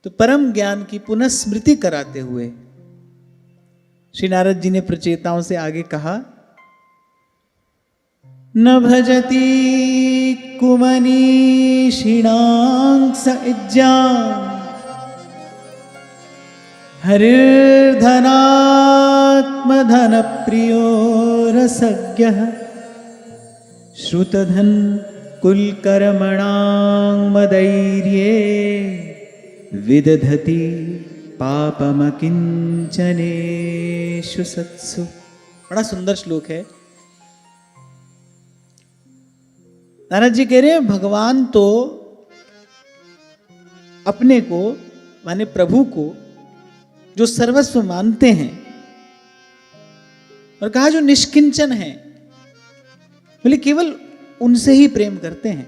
तो परम ज्ञान की पुनः स्मृति कराते हुए श्री नारद जी ने प्रचेताओं से आगे कहा, न भजति कुमनीषिणांस इज्जां हरिर्धनात्मधन प्रियो रसज्ञः श्रुतधन कुलकर्मणां मदैर्ये विदधति पापमकिंचनेषु सत्सु। बड़ा सुंदर श्लोक है। नारद जी कह रहे हैं भगवान तो अपने को माने प्रभु को जो सर्वस्व मानते हैं और कहा जो निष्किंचन है, बोले केवल उनसे ही प्रेम करते हैं,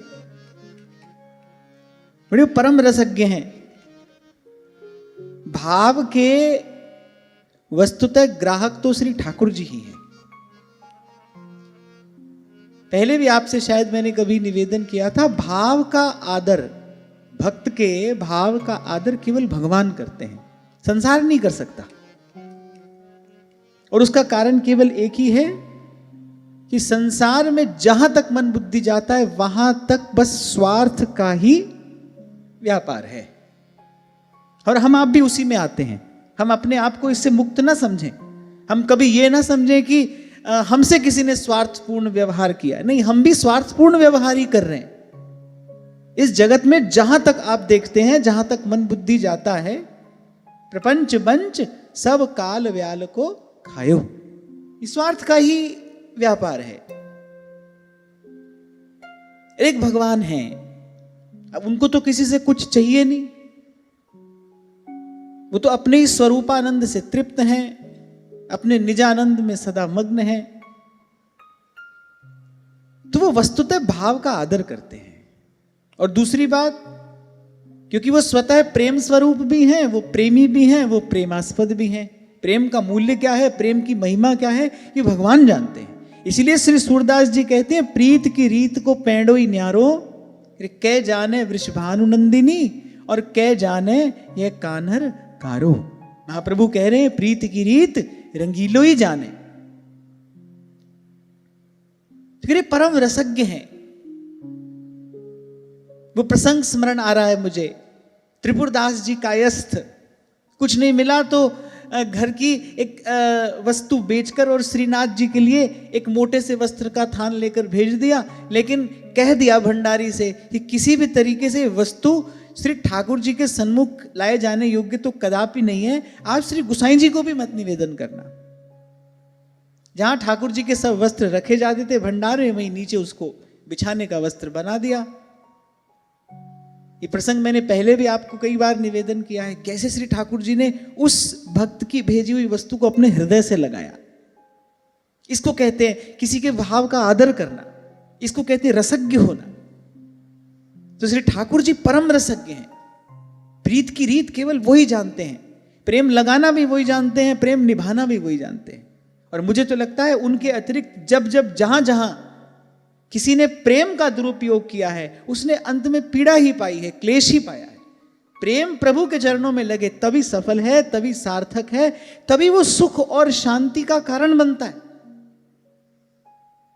बड़े परम रसज्ञ हैं। भाव के वस्तुतः ग्राहक तो श्री ठाकुर जी ही हैं। पहले भी आपसे शायद मैंने कभी निवेदन किया था, भाव का आदर, भक्त के भाव का आदर केवल भगवान करते हैं, संसार नहीं कर सकता। और उसका कारण केवल एक ही है कि संसार में जहां तक मन बुद्धि जाता है वहां तक बस स्वार्थ का ही व्यापार है। और हम आप भी उसी में आते हैं। हम अपने आप को इससे मुक्त ना समझें। हम कभी ये ना समझें कि हमसे किसी ने स्वार्थपूर्ण व्यवहार किया। नहीं, हम भी स्वार्थपूर्ण व्यवहार ही कर रहे हैं। इस जगत में जहां तक आप देखते हैं, जहां तक मन बुद्धि जाता है, प्रपंच बंच सब काल व्याल को खायो, इस स्वार्थ का ही व्यापार है। एक भगवान है, अब उनको तो किसी से कुछ चाहिए नहीं, वो तो अपने ही स्वरूपानंद से तृप्त हैं, अपने निजानंद में सदा मग्न हैं। तो वो वस्तुतः भाव का आदर करते हैं। और दूसरी बात, क्योंकि वो स्वतः प्रेम स्वरूप भी हैं, वो प्रेमी भी हैं, वो प्रेमास्पद भी हैं। प्रेम का मूल्य क्या है, प्रेम की महिमा क्या है, ये भगवान जानते हैं। इसलिए श्री सूरदास जी कहते हैं, प्रीत की रीत को पैंडो ही न्यारो, कै जाने वृषभानु नंदिनी और कै जाने ये कान्हर कारो। महाप्रभु कह रहे हैं प्रीत की रीत रंगीलो ही जाने। फिर परम रसज्ञ हैं। वो प्रसंग स्मरण आ रहा है मुझे, त्रिपुरदास जी कायस्थ, कुछ नहीं मिला तो घर की एक वस्तु बेचकर और श्रीनाथ जी के लिए एक मोटे से वस्त्र का थान लेकर भेज दिया। लेकिन कह दिया भंडारी से कि किसी भी तरीके से वस्तु श्री ठाकुर जी के सन्मुख लाए जाने योग्य तो कदापि नहीं है। आप श्री गुसाई जी को भी मत निवेदन करना। जहां ठाकुर जी के सब वस्त्र रखे जाते थे भंडार में, वहीं नीचे उसको बिछाने का वस्त्र बना दिया। ये प्रसंग मैंने पहले भी आपको कई बार निवेदन किया है, कैसे श्री ठाकुर जी ने उस भक्त की भेजी हुई वस्तु को अपने हृदय से लगाया। इसको कहते हैं किसी के भाव का आदर करना, इसको कहते हैं रसज्ञ होना। तो श्री ठाकुर जी परम रसज्ञ हैं। प्रीत की रीत केवल वही जानते हैं, प्रेम लगाना भी वही जानते हैं, प्रेम निभाना भी वही जानते हैं। और मुझे तो लगता है उनके अतिरिक्त जब जब जहां जहां किसी ने प्रेम का दुरुपयोग किया है, उसने अंत में पीड़ा ही पाई है, क्लेश ही पाया है। प्रेम प्रभु के चरणों में लगे तभी सफल है, तभी सार्थक है, तभी वो सुख और शांति का कारण बनता है।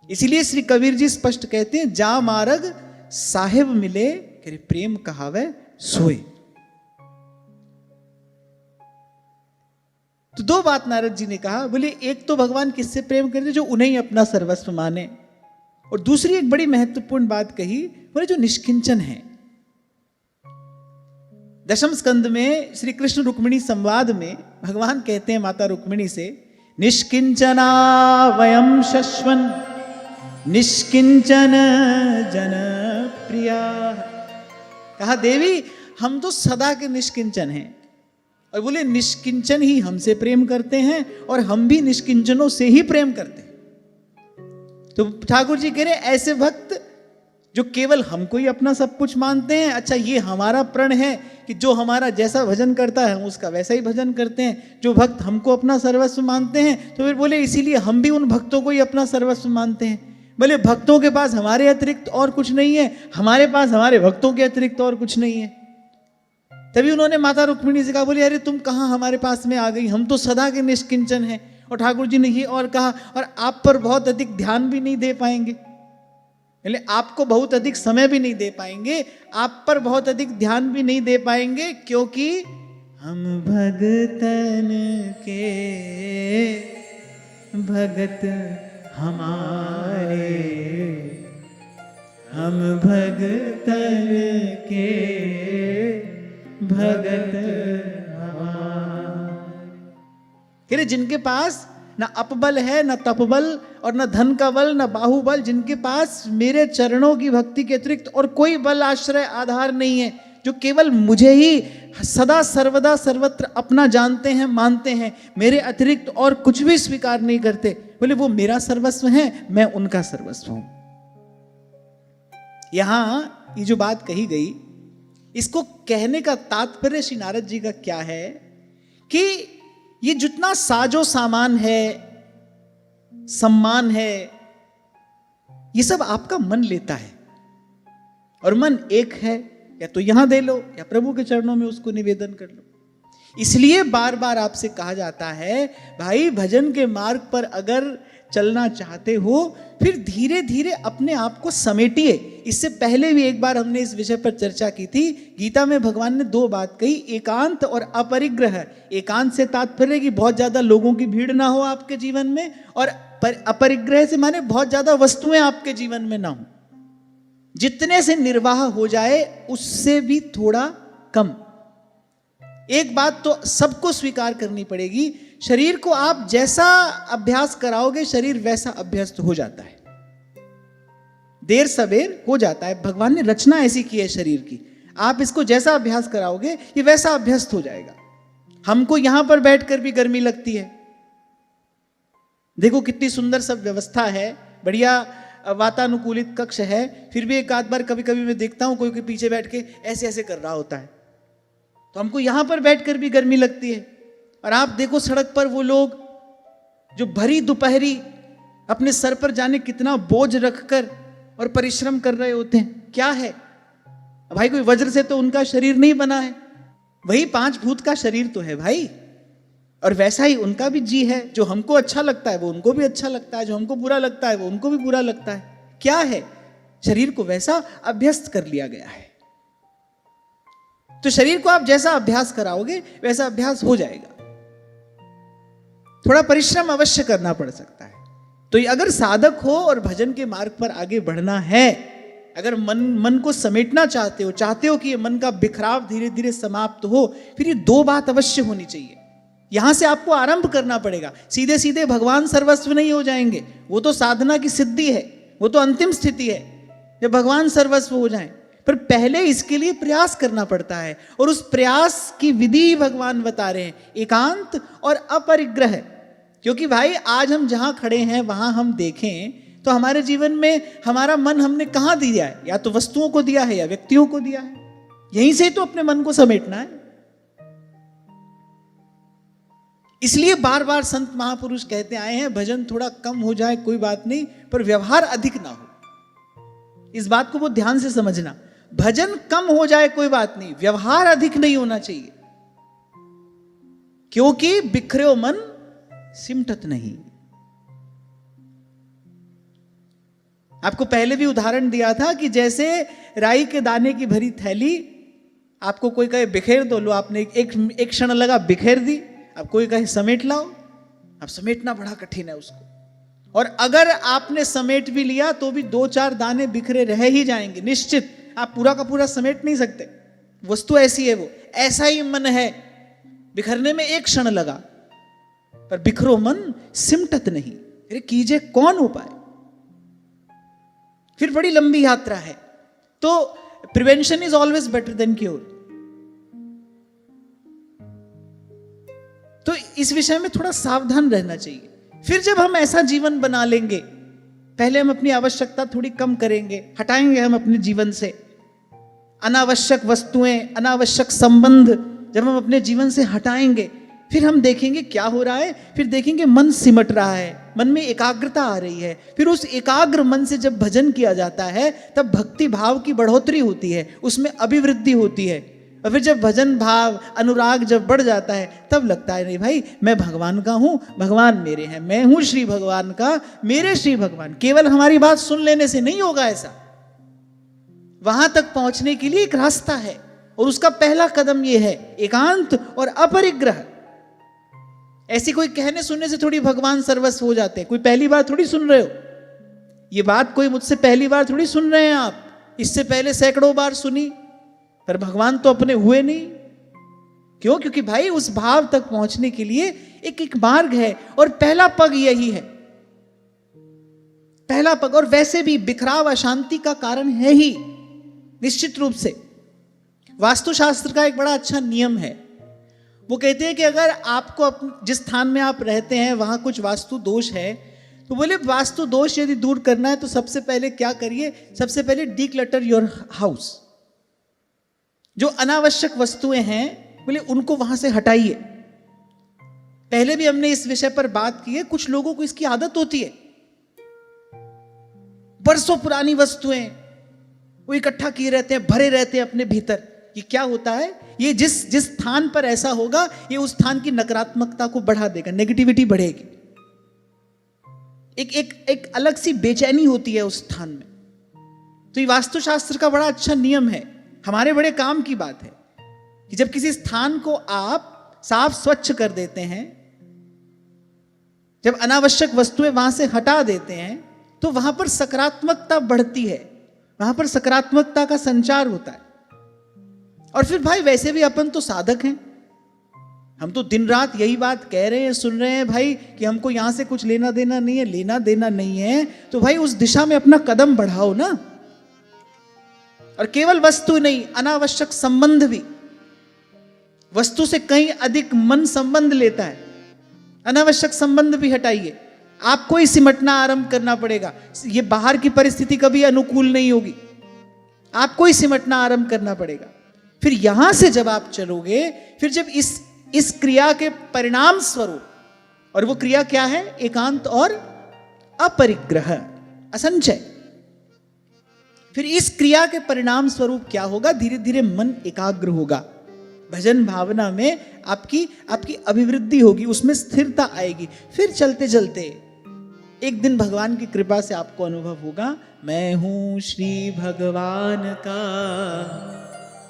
इसीलिए श्री कबीर जी स्पष्ट कहते हैं, जा मार्ग साहिब मिले करे प्रेम कहावे सोए। तो दो बात नारद जी ने कहा, बोले एक तो भगवान किससे प्रेम करते, जो उन्हें ही अपना सर्वस्व माने। और दूसरी एक बड़ी महत्वपूर्ण बात कही, बोले जो निष्किंचन है। दशम स्कंद में श्री कृष्ण रुक्मिणी संवाद में भगवान कहते हैं माता रुक्मिणी से, निष्किंचना वयम शश्वन निष्किंचन जन प्रिया। कहा देवी हम तो सदा के निष्किंचन हैं, और बोले निष्किंचन ही हमसे प्रेम करते हैं और हम भी निष्किंचनों से ही प्रेम करते हैं। तो ठाकुर जी कह रहे ऐसे भक्त जो केवल हमको ही अपना सब कुछ मानते हैं, अच्छा ये हमारा प्रण है कि जो हमारा जैसा भजन करता है हम उसका वैसा ही भजन करते हैं। जो भक्त हमको अपना सर्वस्व मानते हैं, तो फिर बोले इसीलिए हम भी उन भक्तों को ही अपना सर्वस्व मानते हैं। बोले भक्तों के पास हमारे अतिरिक्त और कुछ नहीं है, हमारे पास हमारे भक्तों के अतिरिक्त और कुछ नहीं है। तभी उन्होंने माता रुक्मिणी से कहा, बोले अरे तुम कहाँ हमारे पास में आ गई, हम तो सदा के निष्किंचन हैं। और ठाकुर जी ने ये और कहा, और आप पर बहुत अधिक ध्यान भी नहीं दे पाएंगे, बोले आपको बहुत अधिक समय भी नहीं दे पाएंगे, आप पर बहुत अधिक ध्यान भी नहीं दे पाएंगे, क्योंकि हम भगतन के भगत हमारे, हम भगतन के भगत हमारे। जिनके पास ना अपबल है, ना तपबल, और ना धन का बल, ना बाहुबल, जिनके पास मेरे चरणों की भक्ति के अतिरिक्त और कोई बल, आश्रय, आधार नहीं है, जो केवल मुझे ही सदा सर्वदा सर्वत्र अपना जानते हैं, मानते हैं, मेरे अतिरिक्त और कुछ भी स्वीकार नहीं करते, बोले वो मेरा सर्वस्व है, मैं उनका सर्वस्व हूं। यहां ये जो बात कही गई, इसको कहने का तात्पर्य श्री नारद जी का क्या है कि ये जितना साजो सामान है, सम्मान है, ये सब आपका मन लेता है, और मन एक है, या तो यहां दे लो या प्रभु के चरणों में उसको निवेदन कर लो। इसलिए बार बार आपसे कहा जाता है, भाई भजन के मार्ग पर अगर चलना चाहते हो, फिर धीरे धीरे अपने आप को समेटिए। इससे पहले भी एक बार हमने इस विषय पर चर्चा की थी। गीता में भगवान ने दो बात कही, एकांत और अपरिग्रह। एकांत से तात्पर्य कि बहुत ज्यादा लोगों की भीड़ ना हो आपके जीवन में, और अपरिग्रह से माने बहुत ज्यादा वस्तुएं आपके जीवन में ना हो, जितने से निर्वाह हो जाए उससे भी थोड़ा कम। एक बात तो सबको स्वीकार करनी पड़ेगी, शरीर को आप जैसा अभ्यास कराओगे शरीर वैसा अभ्यस्त हो जाता है, देर सवेर हो जाता है। भगवान ने रचना ऐसी की है शरीर की, आप इसको जैसा अभ्यास कराओगे ये वैसा अभ्यस्त हो जाएगा। हमको यहां पर बैठकर भी गर्मी लगती है, देखो कितनी सुंदर सब व्यवस्था है, बढ़िया वातानुकूलित कक्ष है, फिर भी एक आध बार कभी कभी मैं देखता हूं कोई पीछे बैठ के ऐसे ऐसे कर रहा होता है, तो हमको यहां पर बैठकर भी गर्मी लगती है। और आप देखो सड़क पर वो लोग जो भरी दोपहरी अपने सर पर जाने कितना बोझ रखकर और परिश्रम कर रहे होते हैं, क्या है भाई, कोई वज्र से तो उनका शरीर नहीं बना है, वही 5 भूत का शरीर तो है भाई, और वैसा ही उनका भी जी है। जो हमको अच्छा लगता है वो उनको भी अच्छा लगता है, जो हमको बुरा लगता है वो उनको भी बुरा लगता है। क्या है, शरीर को वैसा अभ्यस्त कर लिया गया है। तो शरीर को आप जैसा अभ्यास कराओगे वैसा अभ्यास हो जाएगा, थोड़ा परिश्रम अवश्य करना पड़ सकता है। तो अगर साधक हो और भजन के मार्ग पर आगे बढ़ना है, अगर मन को समेटना चाहते हो कि ये मन का बिखराव धीरे धीरे समाप्त हो, फिर ये 2 बात अवश्य होनी चाहिए। यहां से आपको आरंभ करना पड़ेगा, सीधे सीधे भगवान सर्वस्व नहीं हो जाएंगे, वो तो साधना की सिद्धि है, वो तो अंतिम स्थिति है जब भगवान सर्वस्व हो जाएं। पर पहले इसके लिए प्रयास करना पड़ता है, और उस प्रयास की विधि भगवान बता रहे हैं, एकांत और अपरिग्रह। क्योंकि भाई आज हम जहां खड़े हैं वहां हम देखें तो हमारे जीवन में हमारा मन हमने कहां दिया है, या तो वस्तुओं को दिया है या व्यक्तियों को दिया है, यहीं से तो अपने मन को समेटना है। इसलिए बार बार संत महापुरुष कहते आए हैं, भजन थोड़ा कम हो जाए कोई बात नहीं, पर व्यवहार अधिक ना हो। इस बात को बहुत ध्यान से समझना, भजन कम हो जाए कोई बात नहीं, व्यवहार अधिक नहीं होना चाहिए, क्योंकि बिखरे मन सिमटत नहीं। आपको पहले भी उदाहरण दिया था कि जैसे राई के दाने की भरी थैली, आपको कोई कहे बिखेर दो, लो आपने एक क्षण लगा बिखेर दी, अब कोई कहे समेट लाओ, अब समेटना बड़ा कठिन है उसको, और अगर आपने समेट भी लिया तो भी 2-4 दाने बिखरे रह ही जाएंगे निश्चित, आप पूरा का पूरा समेट नहीं सकते, वस्तु ऐसी है वो। ऐसा ही मन है, बिखरने में 1 क्षण लगा, पर बिखरो मन सिमटत नहीं, अरे कीजिए कौन उपाय, फिर बड़ी लंबी यात्रा है। तो prevention is always better than cure. तो इस विषय में थोड़ा सावधान रहना चाहिए। फिर जब हम ऐसा जीवन बना लेंगे, पहले हम अपनी आवश्यकता थोड़ी कम करेंगे, हटाएंगे हम अपने जीवन से अनावश्यक वस्तुएं, अनावश्यक संबंध, जब हम अपने जीवन से हटाएंगे, फिर हम देखेंगे क्या हो रहा है, फिर देखेंगे मन सिमट रहा है, मन में एकाग्रता आ रही है। फिर उस एकाग्र मन से जब भजन किया जाता है तब भक्ति भाव की बढ़ोतरी होती है, उसमें अभिवृद्धि होती है। और फिर जब भजन भाव अनुराग जब बढ़ जाता है तब लगता है नहीं भाई मैं भगवान का हूं, भगवान मेरे हैं, मैं हूं श्री भगवान का, मेरे श्री भगवान। केवल हमारी बात सुन लेने से नहीं होगा ऐसा, वहां तक पहुंचने के लिए एक रास्ता है और उसका पहला कदम यह है एकांत और अपरिग्रह। ऐसी कोई कहने सुनने से थोड़ी भगवान सर्वस्व हो जाते हैं। कोई पहली बार थोड़ी सुन रहे हो, ये बात कोई मुझसे पहली बार थोड़ी सुन रहे हैं आप, इससे पहले सैकड़ों बार सुनी, पर भगवान तो अपने हुए नहीं। क्यों? क्योंकि भाई उस भाव तक पहुंचने के लिए एक एक मार्ग है और पहला पग यही है, पहला पग। और वैसे भी बिखराव अशांति का कारण है ही निश्चित रूप से। वास्तुशास्त्र का एक बड़ा अच्छा नियम है, वो कहते हैं कि अगर आपको जिस स्थान में आप रहते हैं वहां कुछ वास्तु दोष है, तो बोले वास्तु दोष यदि दूर करना है तो सबसे पहले क्या करिए, सबसे पहले डीक्लटर योर हाउस। जो अनावश्यक वस्तुएं हैं बोले उनको वहां से हटाइए। पहले भी हमने इस विषय पर बात की है, कुछ लोगों को इसकी आदत होती है, बरसों पुरानी वस्तुएं वो इकट्ठा किए रहते हैं, भरे रहते हैं अपने भीतर। ये क्या होता है, ये जिस स्थान पर ऐसा होगा ये उस स्थान की नकारात्मकता को बढ़ा देगा, नेगेटिविटी बढ़ेगी, एक अलग सी बेचैनी होती है उस स्थान में। तो ये वास्तुशास्त्र का बड़ा अच्छा नियम है, हमारे बड़े काम की बात है कि जब किसी स्थान को आप साफ स्वच्छ कर देते हैं, जब अनावश्यक वस्तुएं वहां से हटा देते हैं, तो वहां पर सकारात्मकता बढ़ती है, वहां पर सकारात्मकता का संचार होता है। और फिर भाई वैसे भी अपन तो साधक हैं, हम तो दिन रात यही बात कह रहे हैं, सुन रहे हैं भाई कि हमको यहां से कुछ लेना देना नहीं है, लेना देना नहीं है, तो भाई उस दिशा में अपना कदम बढ़ाओ ना। और केवल वस्तु नहीं, अनावश्यक संबंध भी, वस्तु से कहीं अधिक मन संबंध लेता है, अनावश्यक संबंध भी हटाइए। आपको ही सिमटना आरंभ करना पड़ेगा, ये बाहर की परिस्थिति कभी अनुकूल नहीं होगी, आपको ही सिमटना आरंभ करना पड़ेगा। फिर यहां से जब आप चलोगे, फिर जब इस क्रिया के परिणाम स्वरूप, और वो क्रिया क्या है, एकांत और अपरिग्रह, असंचय। फिर इस क्रिया के परिणाम स्वरूप क्या होगा, धीरे धीरे मन एकाग्र होगा, भजन भावना में आपकी अभिवृद्धि होगी, उसमें स्थिरता आएगी। फिर चलते चलते एक दिन भगवान की कृपा से आपको अनुभव होगा, मैं हूं श्री भगवान का,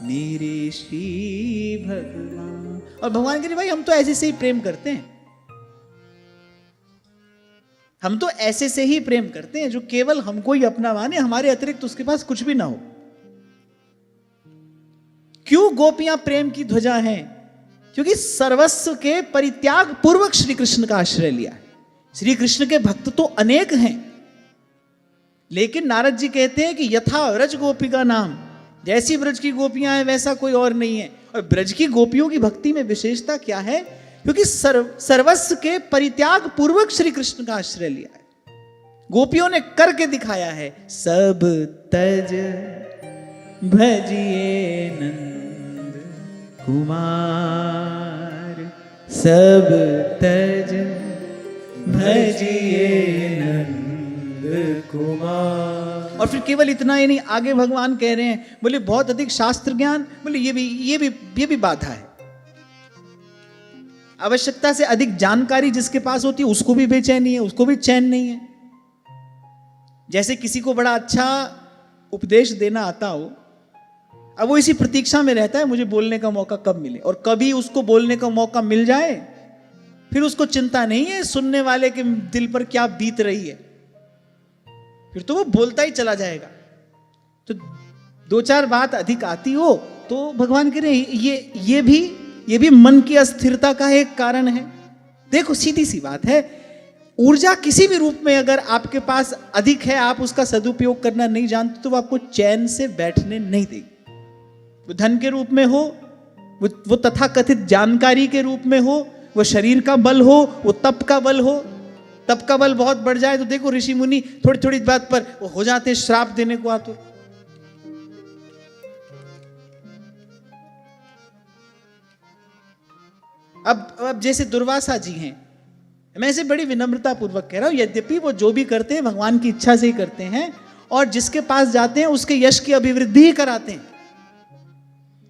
मेरे श्री भगवान। और भगवान कहे भाई हम तो ऐसे से ही प्रेम करते हैं, हम तो ऐसे से ही प्रेम करते हैं जो केवल हमको ही अपना माने, हमारे अतिरिक्त उसके पास कुछ भी ना हो। क्यों गोपियां प्रेम की ध्वजा हैं? क्योंकि सर्वस्व के परित्याग पूर्वक श्री कृष्ण का आश्रय लिया है। श्री कृष्ण के भक्त तो अनेक हैं, लेकिन नारद जी कहते हैं कि यथा व्रज गोपिका नाम, जैसी ब्रज की गोपियां हैं वैसा कोई और नहीं है। और ब्रज की गोपियों की भक्ति में विशेषता क्या है? क्योंकि सर्वस्व के परित्याग पूर्वक श्री कृष्ण का आश्रय लिया है। गोपियों ने करके दिखाया है, सब तज भजिए नंद कुमार, सब तज भजिए नंद कुमार। और फिर केवल इतना ही नहीं, आगे भगवान कह रहे हैं, बोले बहुत अधिक शास्त्र ज्ञान, बोले ये भी बाधा है। आवश्यकता से अधिक जानकारी जिसके पास होती है उसको भी बेचैनी है, उसको भी चैन नहीं है। जैसे किसी को बड़ा अच्छा उपदेश देना आता हो, अब वो इसी प्रतीक्षा में रहता है मुझे बोलने का मौका कब मिले, और कभी उसको बोलने का मौका मिल जाए फिर उसको चिंता नहीं है सुनने वाले के दिल पर क्या बीत रही है, फिर तो वो बोलता ही चला जाएगा। तो दो चार बात अधिक आती हो तो भगवान कह रहे ये भी मन की अस्थिरता का एक कारण है। देखो सीधी सी बात है, ऊर्जा किसी भी रूप में अगर आपके पास अधिक है, आप उसका सदुपयोग करना नहीं जानते, तो वो आपको चैन से बैठने नहीं देगी। वो धन के रूप में हो, वो तथाकथित जानकारी के रूप में हो, वो शरीर का बल हो, वो तप का बल हो। तप का बल बहुत बढ़ जाए तो देखो ऋषि मुनि थोड़ी थोड़ी बात पर वो हो जाते श्राप देने को आतुर। अब जैसे दुर्वासा जी हैं, मैं इसे बड़ी विनम्रता पूर्वक कह रहा हूं, यद्यपि वो जो भी करते हैं भगवान की इच्छा से ही करते हैं, और जिसके पास जाते हैं उसके यश की अभिवृद्धि ही कराते हैं।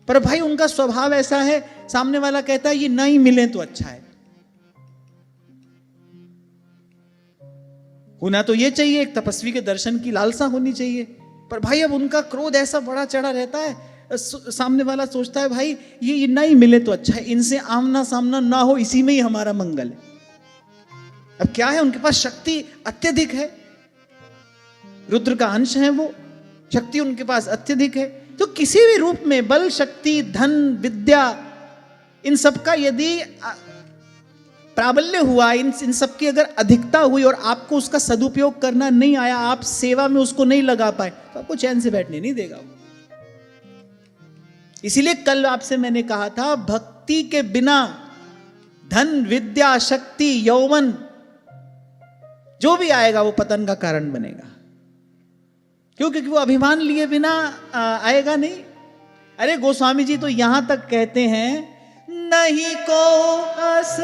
पर भाई उनका स्वभाव ऐसा है, सामने वाला कहता है ये नहीं मिले तो अच्छा है। होना तो ये चाहिए, एक तपस्वी के दर्शन की लालसा होनी चाहिए, पर भाई अब उनका क्रोध ऐसा बड़ा चढ़ा रहता है, सामने वाला सोचता है भाई ये नहीं मिले तो अच्छा है, इनसे आमना सामना ना हो, इसी में ही हमारा मंगल है। अब क्या है, उनके पास शक्ति अत्यधिक है, रुद्र का अंश है, वो शक्ति उनके पास अत्यधिक है। तो किसी भी रूप में बल, शक्ति, धन, विद्या, इन सब का यदि प्राबल्य हुआ, इन सब की अगर अधिकता हुई और आपको उसका सदुपयोग करना नहीं आया, आप सेवा में उसको नहीं लगा पाए, तो आपको चैन से बैठने नहीं देगा। इसीलिए कल आपसे मैंने कहा था, भक्ति के बिना धन, विद्या, शक्ति, यौवन जो भी आएगा वो पतन का कारण बनेगा। क्यों? क्योंकि वो अभिमान लिए बिना आएगा नहीं। अरे गोस्वामी जी तो यहां तक कहते हैं, नहीं को अस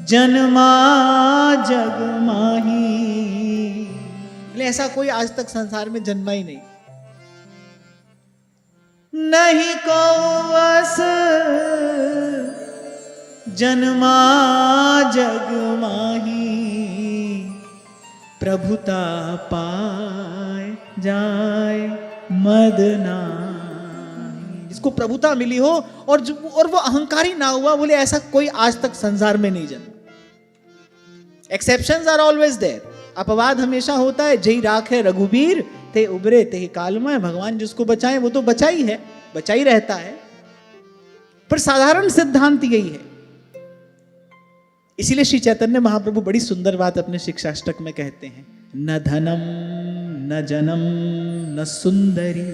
जन्मा जग माही। ऐसा कोई आज तक संसार में जन्मा ही नहीं। नहीं को अस जन्मा जग माही, प्रभुता पाए जाए मदना। जिसको प्रभुता मिली हो और वो अहंकारी ना हुआ, बोले ऐसा कोई आज तक संसार में नहीं जन्मा। एक्सेप्शंस आर ऑलवेज देयर, अपवाद हमेशा होता है। जय राखे रघुबीर ते उबरे ते कालमय। भगवान जिसको बचाए वो तो बचा ही है, बचा ही रहता है, पर साधारण सिद्धांत यही है। इसीलिए श्री चैतन्य महाप्रभु बड़ी सुंदर बात अपने शिक्षाष्टक में कहते हैं, न धनम न जनम न सुंदरी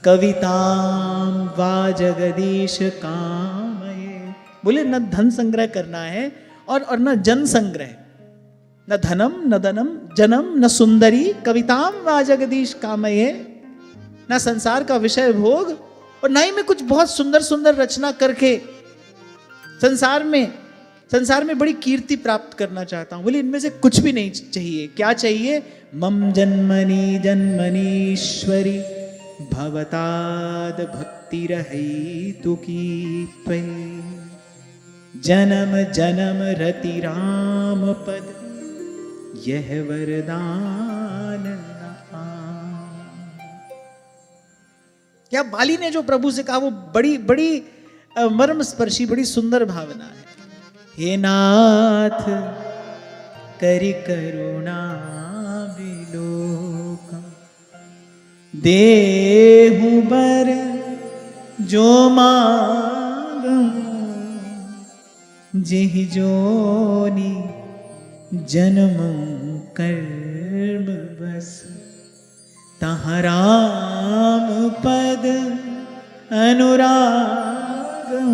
कविताम वा जगदीश कामये। बोले न धन संग्रह करना है और न जन संग्रह, न धनम न दनम जनम न सुंदरी कविताम वा जगदीश कामये। न संसार का विषय भोग और न ही मैं कुछ बहुत सुंदर सुंदर रचना करके संसार में बड़ी कीर्ति प्राप्त करना चाहता हूं। बोले इनमें से कुछ भी नहीं चाहिए। क्या चाहिए? मम जन्मनि जन्मनीश्वरी भवताद भक्ति रहितु की त्वयि, जन्म जन्म रति राम पद यह वरदान न पाए। क्या बाली ने जो प्रभु से कहा वो बड़ी बड़ी मर्म स्पर्शी, बड़ी सुंदर भावना है। हे नाथ करि करुणा विलोकम, देहु बर जो मांगूं, जेहि जोनि जन्म कर्म बस, तहाँ राम पद अनुरागं।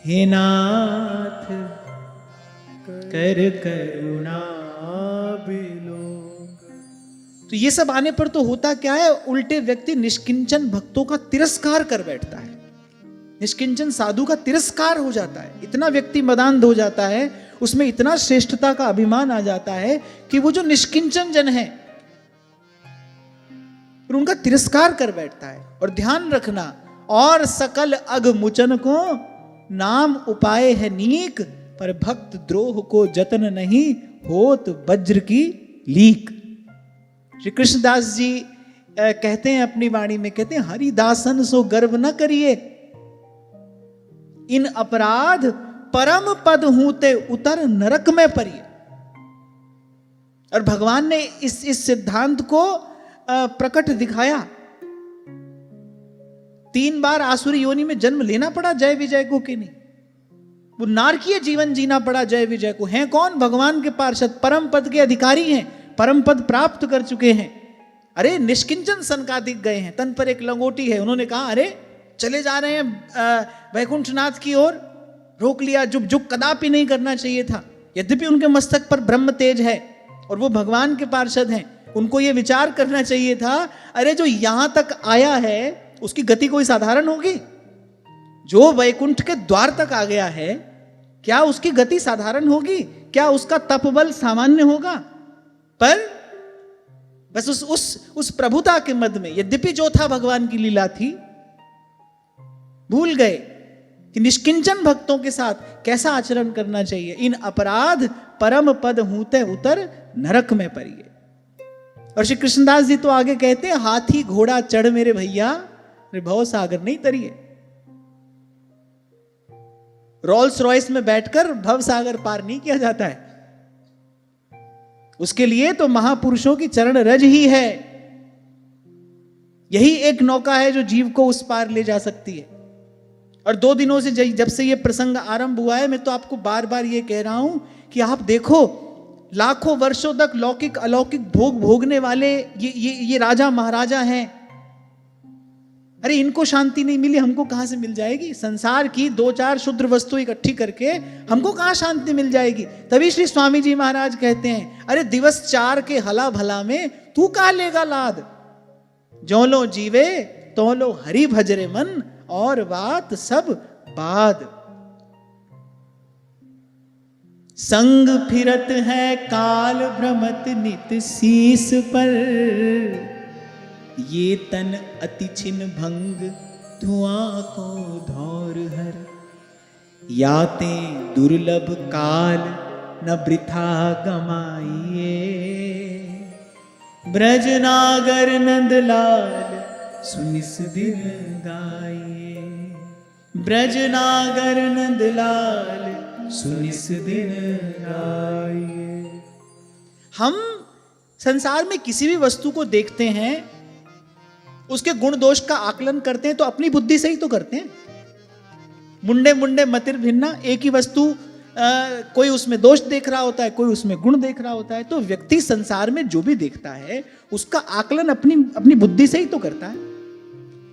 हे नाथ कर करुणा बिलोक। तो ये सब आने पर तो होता क्या है, उल्टे व्यक्ति निष्किंचन भक्तों का तिरस्कार कर बैठता है, निष्किंचन साधु का तिरस्कार हो जाता है। इतना व्यक्ति मदान्ध हो जाता है, उसमें इतना श्रेष्ठता का अभिमान आ जाता है कि वो जो निष्किंचन जन है उनका तिरस्कार कर बैठता है। और ध्यान रखना, और सकल अग मुचन को नाम उपाय है नीक, पर भक्त द्रोह को जतन नहीं होत वज्र की लीक। श्री कृष्णदास जी कहते हैं अपनी वाणी में, कहते हैं हरिदासन सो गर्व न करिए, इन अपराध परम पद हूते उतर नरक में परिए। और भगवान ने इस सिद्धांत को प्रकट दिखाया। 3 बार आसुरी योनि में जन्म लेना पड़ा जय विजय को कि नहीं, वो नारकीय जीवन जीना पड़ा जय विजय को। हैं कौन? भगवान के पार्षद, परम पद के अधिकारी हैं, परम पद प्राप्त कर चुके हैं। अरे निष्किंचन सनकादिक गए हैं, तन पर एक लंगोटी है, उन्होंने कहा अरे चले जा रहे हैं वैकुंठनाथ की ओर, रोक लिया, जो कदापि नहीं करना चाहिए था। यद्यपि उनके मस्तक पर ब्रह्म तेज है और वो भगवान के पार्षद हैं, उनको ये विचार करना चाहिए था, अरे जो यहां तक आया है उसकी गति कोई साधारण होगी? जो वैकुंठ के द्वार तक आ गया है, क्या उसकी गति साधारण होगी? क्या उसका तपबल सामान्य होगा? पर बस उस प्रभुता के मद में, यद्यपि जो था भगवान की लीला थी, भूल गए कि निष्किंचन भक्तों के साथ कैसा आचरण करना चाहिए। इन अपराध परम पद हूते उतर नरक में परिये। और श्री कृष्णदास जी तो आगे कहते हैं, हाथी घोड़ा चढ़ मेरे भैया भव सागर नहीं तरिए। रोल्स रॉयस में बैठकर भव सागर पार नहीं किया जाता है, उसके लिए तो महापुरुषों की चरण रज ही है। यही एक नौका है जो जीव को उस पार ले जा सकती है। और 2 दिनों से जब से ये प्रसंग आरंभ हुआ है, मैं तो आपको बार बार ये कह रहा हूं कि आप देखो, लाखों वर्षों तक लौकिक अलौकिक भोग भोगने वाले ये राजा महाराजा हैं। अरे इनको शांति नहीं मिली, हमको कहां से मिल जाएगी? संसार की 2-4 शुद्र वस्तु इकट्ठी करके हमको कहां शांति मिल जाएगी? तभी श्री स्वामी जी महाराज कहते हैं, अरे दिवस 4 के हला भला में तू कहां लेगा लाद? जो लो जीवे तो लो हरि भजरे मन, और बात सब बाद। संग फिरत है काल भ्रमत नित शीस पर, ये तन अति छिन भंग धुआं को धौर हर। याते दुर्लभ काल न वृथा गमाइए, ब्रज नागर नंदलाल सुनिस दिन गाइए। ब्रज नागर नंदलाल सुनिस दिन गाइए। हम संसार में किसी भी वस्तु को देखते हैं, उसके गुण दोष का आकलन करते हैं तो अपनी बुद्धि से ही तो करते हैं। मुंडे मुंडे मतिर भिन्ना, एक ही वस्तु कोई उसमें दोष देख रहा होता है, कोई उसमें गुण देख रहा होता है। तो व्यक्ति संसार में जो भी देखता है उसका आकलन अपनी बुद्धि से ही तो करता है।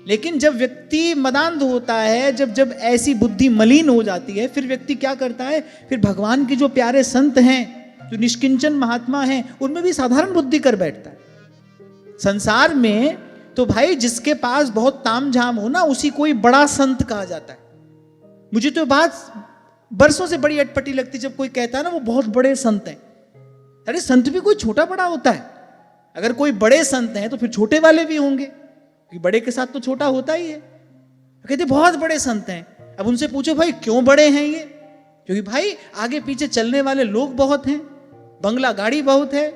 लेकिन जब व्यक्ति मदांध होता है, जब ऐसी बुद्धि मलिन हो जाती है, फिर व्यक्ति क्या करता है? फिर भगवान के जो प्यारे संत हैं, जो निष्किंचन महात्मा हैं, उनमें भी साधारण बुद्धि कर बैठता है। संसार में तो भाई जिसके पास बहुत तामझाम हो ना, उसी कोई बड़ा संत कहा जाता है। मुझे तो बात बरसों से बड़ी अटपटी लगती जब कोई कहता है ना वो बहुत बड़े संत हैं। अरे संत भी कोई छोटा बड़ा होता है। अगर कोई बड़े संत हैं तो फिर छोटे वाले भी होंगे, क्योंकि बड़े के साथ तो छोटा होता ही है। कहते बहुत बड़े संत हैं। अब उनसे पूछो भाई क्यों बड़े हैं ये? क्योंकि भाई आगे पीछे चलने वाले लोग बहुत हैं, बंगला गाड़ी बहुत है,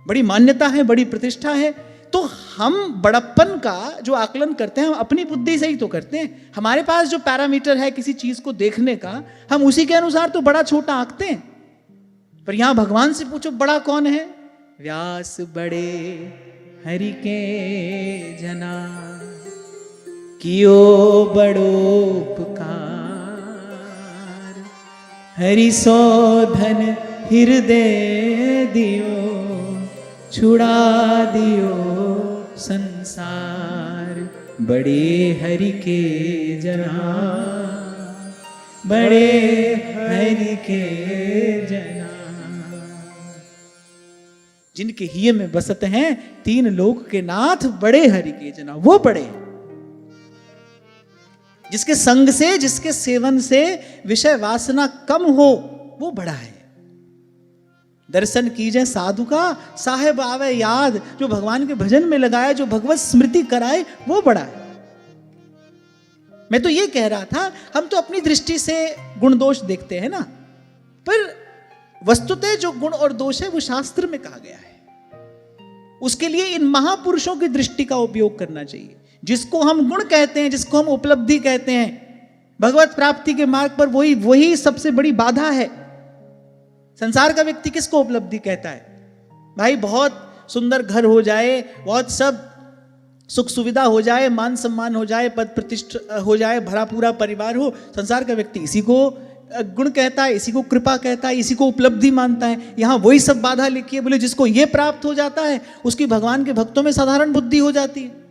बड़ी मान्यता है, बड़ी प्रतिष्ठा है। तो हम बड़प्पन का जो आकलन करते हैं हम अपनी बुद्धि से ही तो करते हैं। हमारे पास जो पैरामीटर है किसी चीज को देखने का, हम उसी के अनुसार तो बड़ा छोटा आंकते हैं। पर यहां भगवान से पूछो बड़ा कौन है? व्यास बड़े हरि के जना, कियो बड़ोपकार। हरि सो धन हृदय दियो, छुड़ा दियो संसार। बड़े हरि के जना, बड़े हरि के जना। जिनके हिय में बसत हैं 3 लोक के नाथ, बड़े हरि के जना, वो बड़े हैं। जिसके संग से, जिसके सेवन से विषय वासना कम हो, वो बड़ा है। दर्शन कीजिए साधु का, साहेब आवे याद। जो भगवान के भजन में लगाए, जो भगवत स्मृति कराए, वो बड़ा है। मैं तो ये कह रहा था, हम तो अपनी दृष्टि से गुण दोष देखते हैं ना, पर वस्तुतः जो गुण और दोष है वो शास्त्र में कहा गया है। उसके लिए इन महापुरुषों की दृष्टि का उपयोग करना चाहिए। जिसको हम गुण कहते हैं, जिसको हम उपलब्धि कहते हैं, भगवत प्राप्ति के मार्ग पर वही सबसे बड़ी बाधा है। संसार का व्यक्ति किसको उपलब्धि कहता है? भाई बहुत सुंदर घर हो जाए, बहुत सब सुख सुविधा हो जाए, मान सम्मान हो जाए, पद प्रतिष्ठा हो जाए, भरा पूरा परिवार हो, संसार का व्यक्ति इसी को गुण कहता है, इसी को कृपा कहता है, इसी को उपलब्धि मानता है। यहाँ वही सब बाधा लिखी है, बोले जिसको ये प्राप्त हो जाता है उसकी भगवान के भक्तों में साधारण बुद्धि हो जाती है।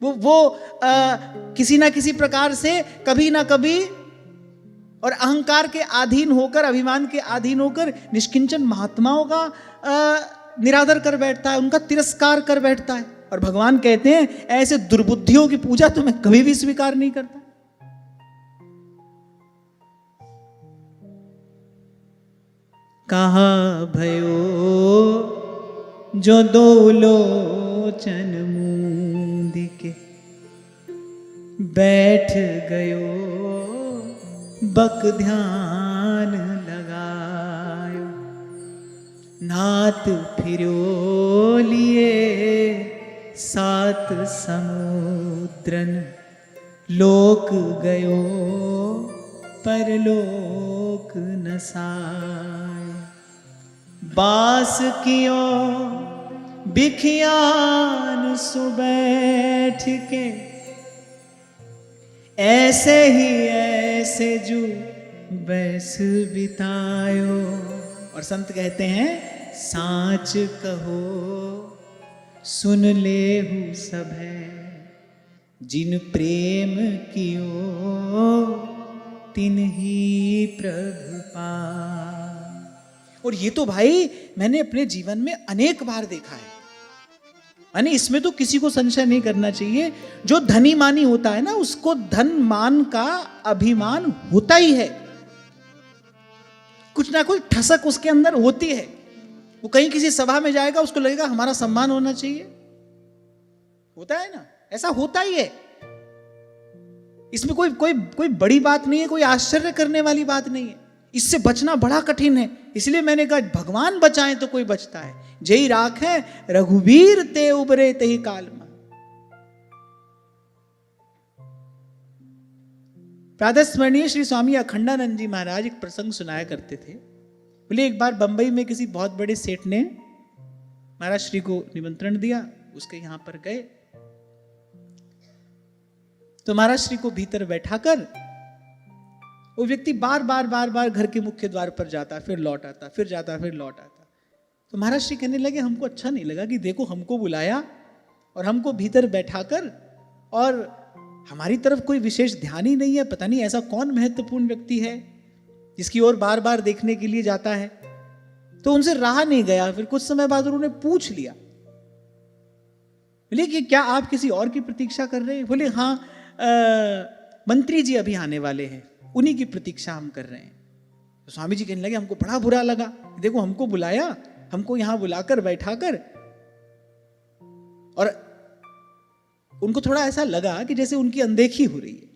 वो किसी ना किसी प्रकार से कभी ना कभी और अहंकार के अधीन होकर, अभिमान के अधीन होकर निष्किंचन महात्माओं का निरादर कर बैठता है, उनका तिरस्कार कर बैठता है। और भगवान कहते हैं ऐसे दुर्बुद्धियों की पूजा तो मैं कभी भी स्वीकार नहीं करता। कहा भयो जो दो लोचन मूंद के बैठ गयो बक ध्यान लगायो, नाथ फिरो लिए सात समुद्रन, लोक गयो परलोक नसाय। बास कियो बिखियान सुबैठ के, ऐसे ही ऐसे जू बैस बितायो। और संत कहते हैं साच कहो सुन ले हूँ सब है, जिन प्रेम कियो तिन ही प्रभु पाए। और ये तो भाई मैंने अपने जीवन में अनेक बार देखा है, यानी इसमें तो किसी को संशय नहीं करना चाहिए। जो धनी मानी होता है ना, उसको धन मान का अभिमान होता ही है, कुछ ना कुछ ठसक उसके अंदर होती है। वो कहीं किसी सभा में जाएगा, उसको लगेगा हमारा सम्मान होना चाहिए, होता है ना, ऐसा होता ही है। इसमें कोई बड़ी बात नहीं है, कोई आश्चर्य करने वाली बात नहीं है। इससे बचना बड़ा कठिन है। इसलिए मैंने कहा भगवान बचाएं तो कोई बचता है। जय राख है रघुवीर ते उबरे ते ही काल में। प्रातः स्मरणीय श्री स्वामी अखंडानंद जी महाराज एक प्रसंग सुनाया करते थे। बोले एक बार बंबई में किसी बहुत बड़े सेठ ने महाराज श्री को निमंत्रण दिया, उसके यहां पर गए तो महाराज श्री को भीतर बैठाकर वो व्यक्ति बार बार घर के मुख्य द्वार पर जाता, फिर लौट आता, फिर जाता, फिर लौट आता। तो महाराज श्री कहने लगे हमको अच्छा नहीं लगा कि देखो हमको बुलाया और हमको भीतर बैठाकर और हमारी तरफ कोई विशेष ध्यान ही नहीं है। पता नहीं ऐसा कौन महत्वपूर्ण व्यक्ति है जिसकी ओर बार बार देखने के लिए जाता है। तो उनसे रहा नहीं गया। फिर कुछ समय बाद उन्होंने पूछ लिया, बोले कि क्या आप किसी और की प्रतीक्षा कर रहे हैं? बोले हाँ, मंत्री जी अभी आने वाले हैं, उन्हीं की प्रतीक्षा हम कर रहे हैं। तो स्वामी जी कहने लगे हमको बड़ा बुरा लगा, देखो हमको बुलाया, हमको यहां बुलाकर बैठाकर, और उनको थोड़ा ऐसा लगा कि जैसे उनकी अनदेखी हो रही है।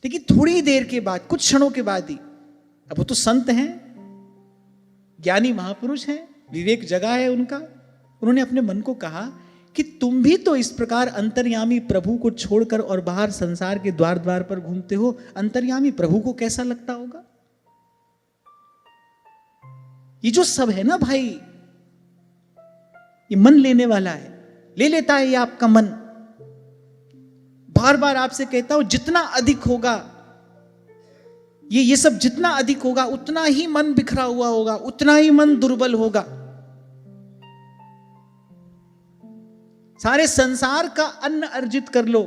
लेकिन थोड़ी देर के बाद, कुछ क्षणों के बाद ही, अब वो तो संत हैं, ज्ञानी महापुरुष हैं, विवेक जगा है उनका, उन्होंने अपने मन को कहा कि तुम भी तो इस प्रकार अंतर्यामी प्रभु को छोड़कर और बाहर संसार के द्वार द्वार पर घूमते हो, अंतर्यामी प्रभु को कैसा लगता होगा? ये जो सब है ना भाई, ये मन लेने वाला है, ले लेता है ये आपका मन। बार बार आपसे कहता हूं जितना अधिक होगा ये सब जितना अधिक होगा उतना ही मन बिखरा हुआ होगा, उतना ही मन दुर्बल होगा। सारे संसार का अन्न अर्जित कर लो,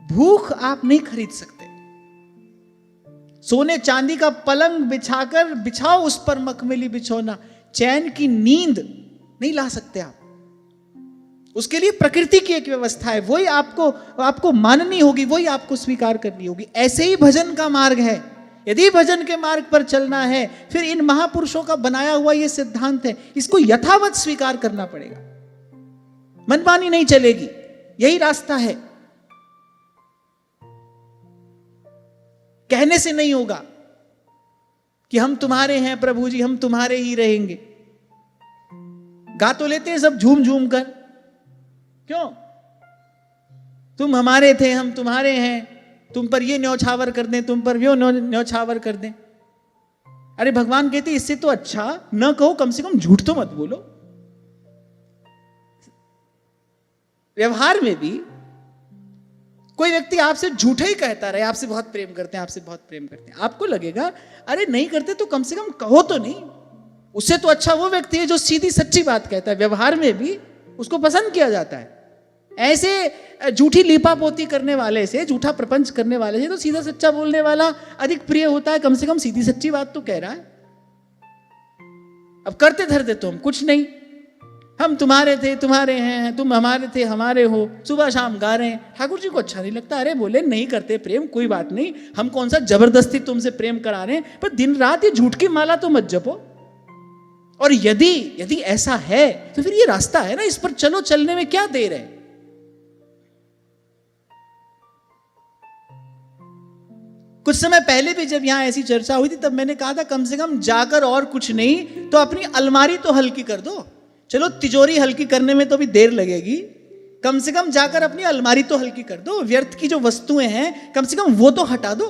भूख आप नहीं खरीद सकते। सोने चांदी का पलंग बिछाकर बिछाओ उस पर मखमली बिछौना, चैन की नींद नहीं ला सकते आप। उसके लिए प्रकृति की एक व्यवस्था है, वही आपको माननी होगी, वही आपको स्वीकार करनी होगी। ऐसे ही भजन का मार्ग है। यदि भजन के मार्ग पर चलना है, फिर इन महापुरुषों का बनाया हुआ यह सिद्धांत है, इसको यथावत स्वीकार करना पड़ेगा। मनमानी नहीं चलेगी, यही रास्ता है। कहने से नहीं होगा कि हम तुम्हारे हैं प्रभु जी, हम तुम्हारे ही रहेंगे। गा तो लेते हैं सब झूम झूम कर, क्यों? तुम हमारे थे, हम तुम्हारे हैं, तुम पर ये न्यौछावर कर दें, तुम पर वो न्यौछावर कर दें। अरे भगवान कहते इससे तो अच्छा न कहो, कम से कम झूठ तो मत बोलो। व्यवहार में भी कोई व्यक्ति आपसे झूठा ही कहता रहे, आपसे बहुत प्रेम करते हैं, आपसे बहुत प्रेम करते हैं, आपको लगेगा अरे नहीं करते तो कम से कम कहो तो नहीं। उससे तो अच्छा वो व्यक्ति है जो सीधी सच्ची बात कहता है। व्यवहार में भी उसको पसंद किया जाता है। ऐसे झूठी लीपापोती करने वाले से, झूठा प्रपंच करने वाले से तो सीधा सच्चा बोलने वाला अधिक प्रिय होता है। कम से कम सीधी सच्ची बात तो कह रहा है। अब करते धरते तो हम कुछ नहीं, हम तुम्हारे थे, तुम्हारे हैं, तुम हमारे थे, हमारे हो, सुबह शाम गा रहे हैं। ठाकुर जी को अच्छा नहीं लगता। अरे बोले नहीं करते प्रेम, कोई बात नहीं, हम कौन सा जबरदस्ती तुमसे प्रेम करा रहे हैं, पर दिन रात ये झूठ की माला तो मत जपो। और यदि यदि ऐसा है तो फिर ये रास्ता है ना, इस पर चलो, चलने में क्या देर है। कुछ समय पहले भी जब यहां ऐसी चर्चा हुई थी तब मैंने कहा था कम से कम जाकर और कुछ नहीं तो अपनी अलमारी तो हल्की कर दो। चलो तिजोरी हल्की करने में तो भी देर लगेगी, कम से कम जाकर अपनी अलमारी तो हल्की कर दो। व्यर्थ की जो वस्तुएं हैं कम से कम वो तो हटा दो।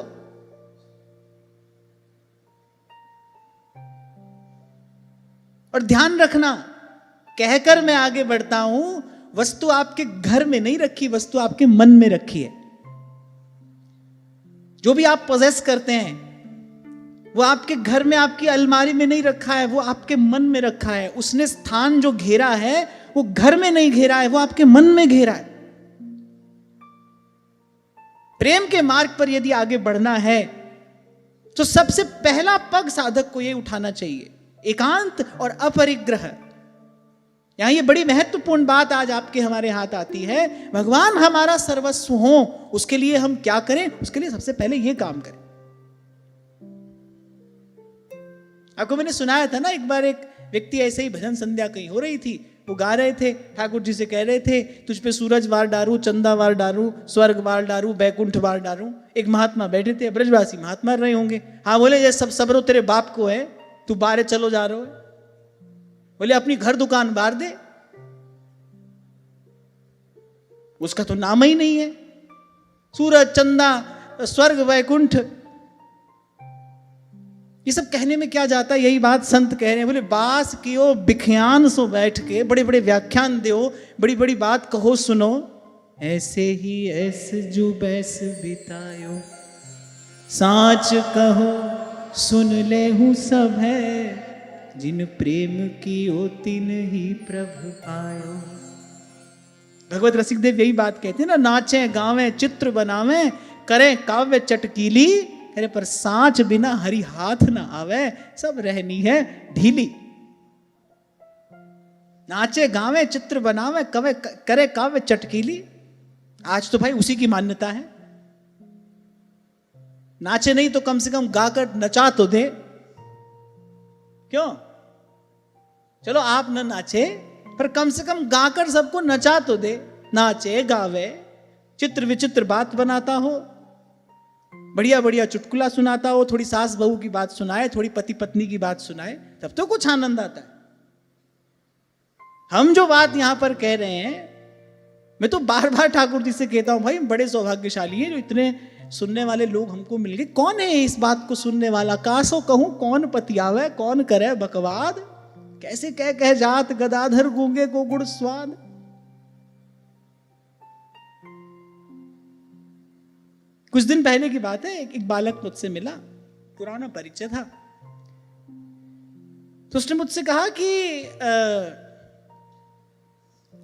और ध्यान रखना, कहकर मैं आगे बढ़ता हूं, वस्तु आपके घर में नहीं रखी, वस्तु आपके मन में रखी है। जो भी आप पोजेस करते हैं वो आपके घर में, आपकी अलमारी में नहीं रखा है, वो आपके मन में रखा है। उसने स्थान जो घेरा है वो घर में नहीं घेरा है, वो आपके मन में घेरा है। प्रेम के मार्ग पर यदि आगे बढ़ना है तो सबसे पहला पग साधक को यह उठाना चाहिए, एकांत और अपरिग्रह। यहां ये बड़ी महत्वपूर्ण बात आज आपके हमारे हाथ आती है। भगवान हमारा सर्वस्व हो, उसके लिए हम क्या करें? उसके लिए सबसे पहले ये काम करें। आपको मैंने सुनाया था ना, एक बार एक व्यक्ति ऐसे ही भजन संध्या कहीं हो रही थी, वो गा रहे थे, ठाकुर जी से कह रहे थे तुझ पे सूरज वार डारू, चंदा वार डारू, स्वर्ग वार डारू, बैकुंठ वार डारू। एक महात्मा बैठे थे, ब्रजवासी महात्मा रहे होंगे। हाँ बोले, ये सब सबरो तेरे बाप को है, तू बारे चलो जा रहे हो। बोले अपनी घर दुकान बार दे, उसका तो नाम ही नहीं है। सूरज, चंदा, स्वर्ग, वैकुंठ, ये सब कहने में क्या जाता है? यही बात संत कह रहे हैं। बोले बास कियो बिख्यान सो बैठ के, बड़े बड़े व्याख्यान दो, बड़ी बड़ी बात कहो सुनो, ऐसे ही ऐसे जो बैस बितायो, साच कहो सुन ले हूं सब है, जिन प्रेम कियो तिन ही प्रभु पायो। भगवत रसिक देव यही बात कहते हैं ना, नाचे गावे चित्र बनावे, करें काव्य चटकीली, अरे पर सांच बिना हरि हाथ ना आवे, सब रहनी है ढीली। नाचे गावे चित्र बनावे, कवे करे काव्य चटकीली। आज तो भाई उसी की मान्यता है। नाचे नहीं तो कम से कम गाकर नचा तो दे। क्यों? चलो आप न नाचे, पर कम से कम गाकर सबको नचा तो दे। नाचे गावे, चित्र विचित्र बात बनाता हो, बढ़िया बढ़िया चुटकुला सुनाता हो, थोड़ी सास बहू की बात सुनाए, थोड़ी पति पत्नी की बात सुनाए, तब तो कुछ आनंद आता है। हम जो बात यहां पर कह रहे हैं, मैं तो बार बार ठाकुर जी से कहता हूं, भाई बड़े सौभाग्यशाली है जो इतने सुनने वाले लोग हमको मिल गए। कौन है इस बात को सुनने वाला? कासो कहूं कौन पतियावे, कौन करे बकवाद, कैसे कह जात गदाधर गूंगे को गुड़ स्वाद। कुछ दिन पहले की बात है, एक बालक मुझसे मिला, पुराना परिचय था। तो उसने मुझसे कहा कि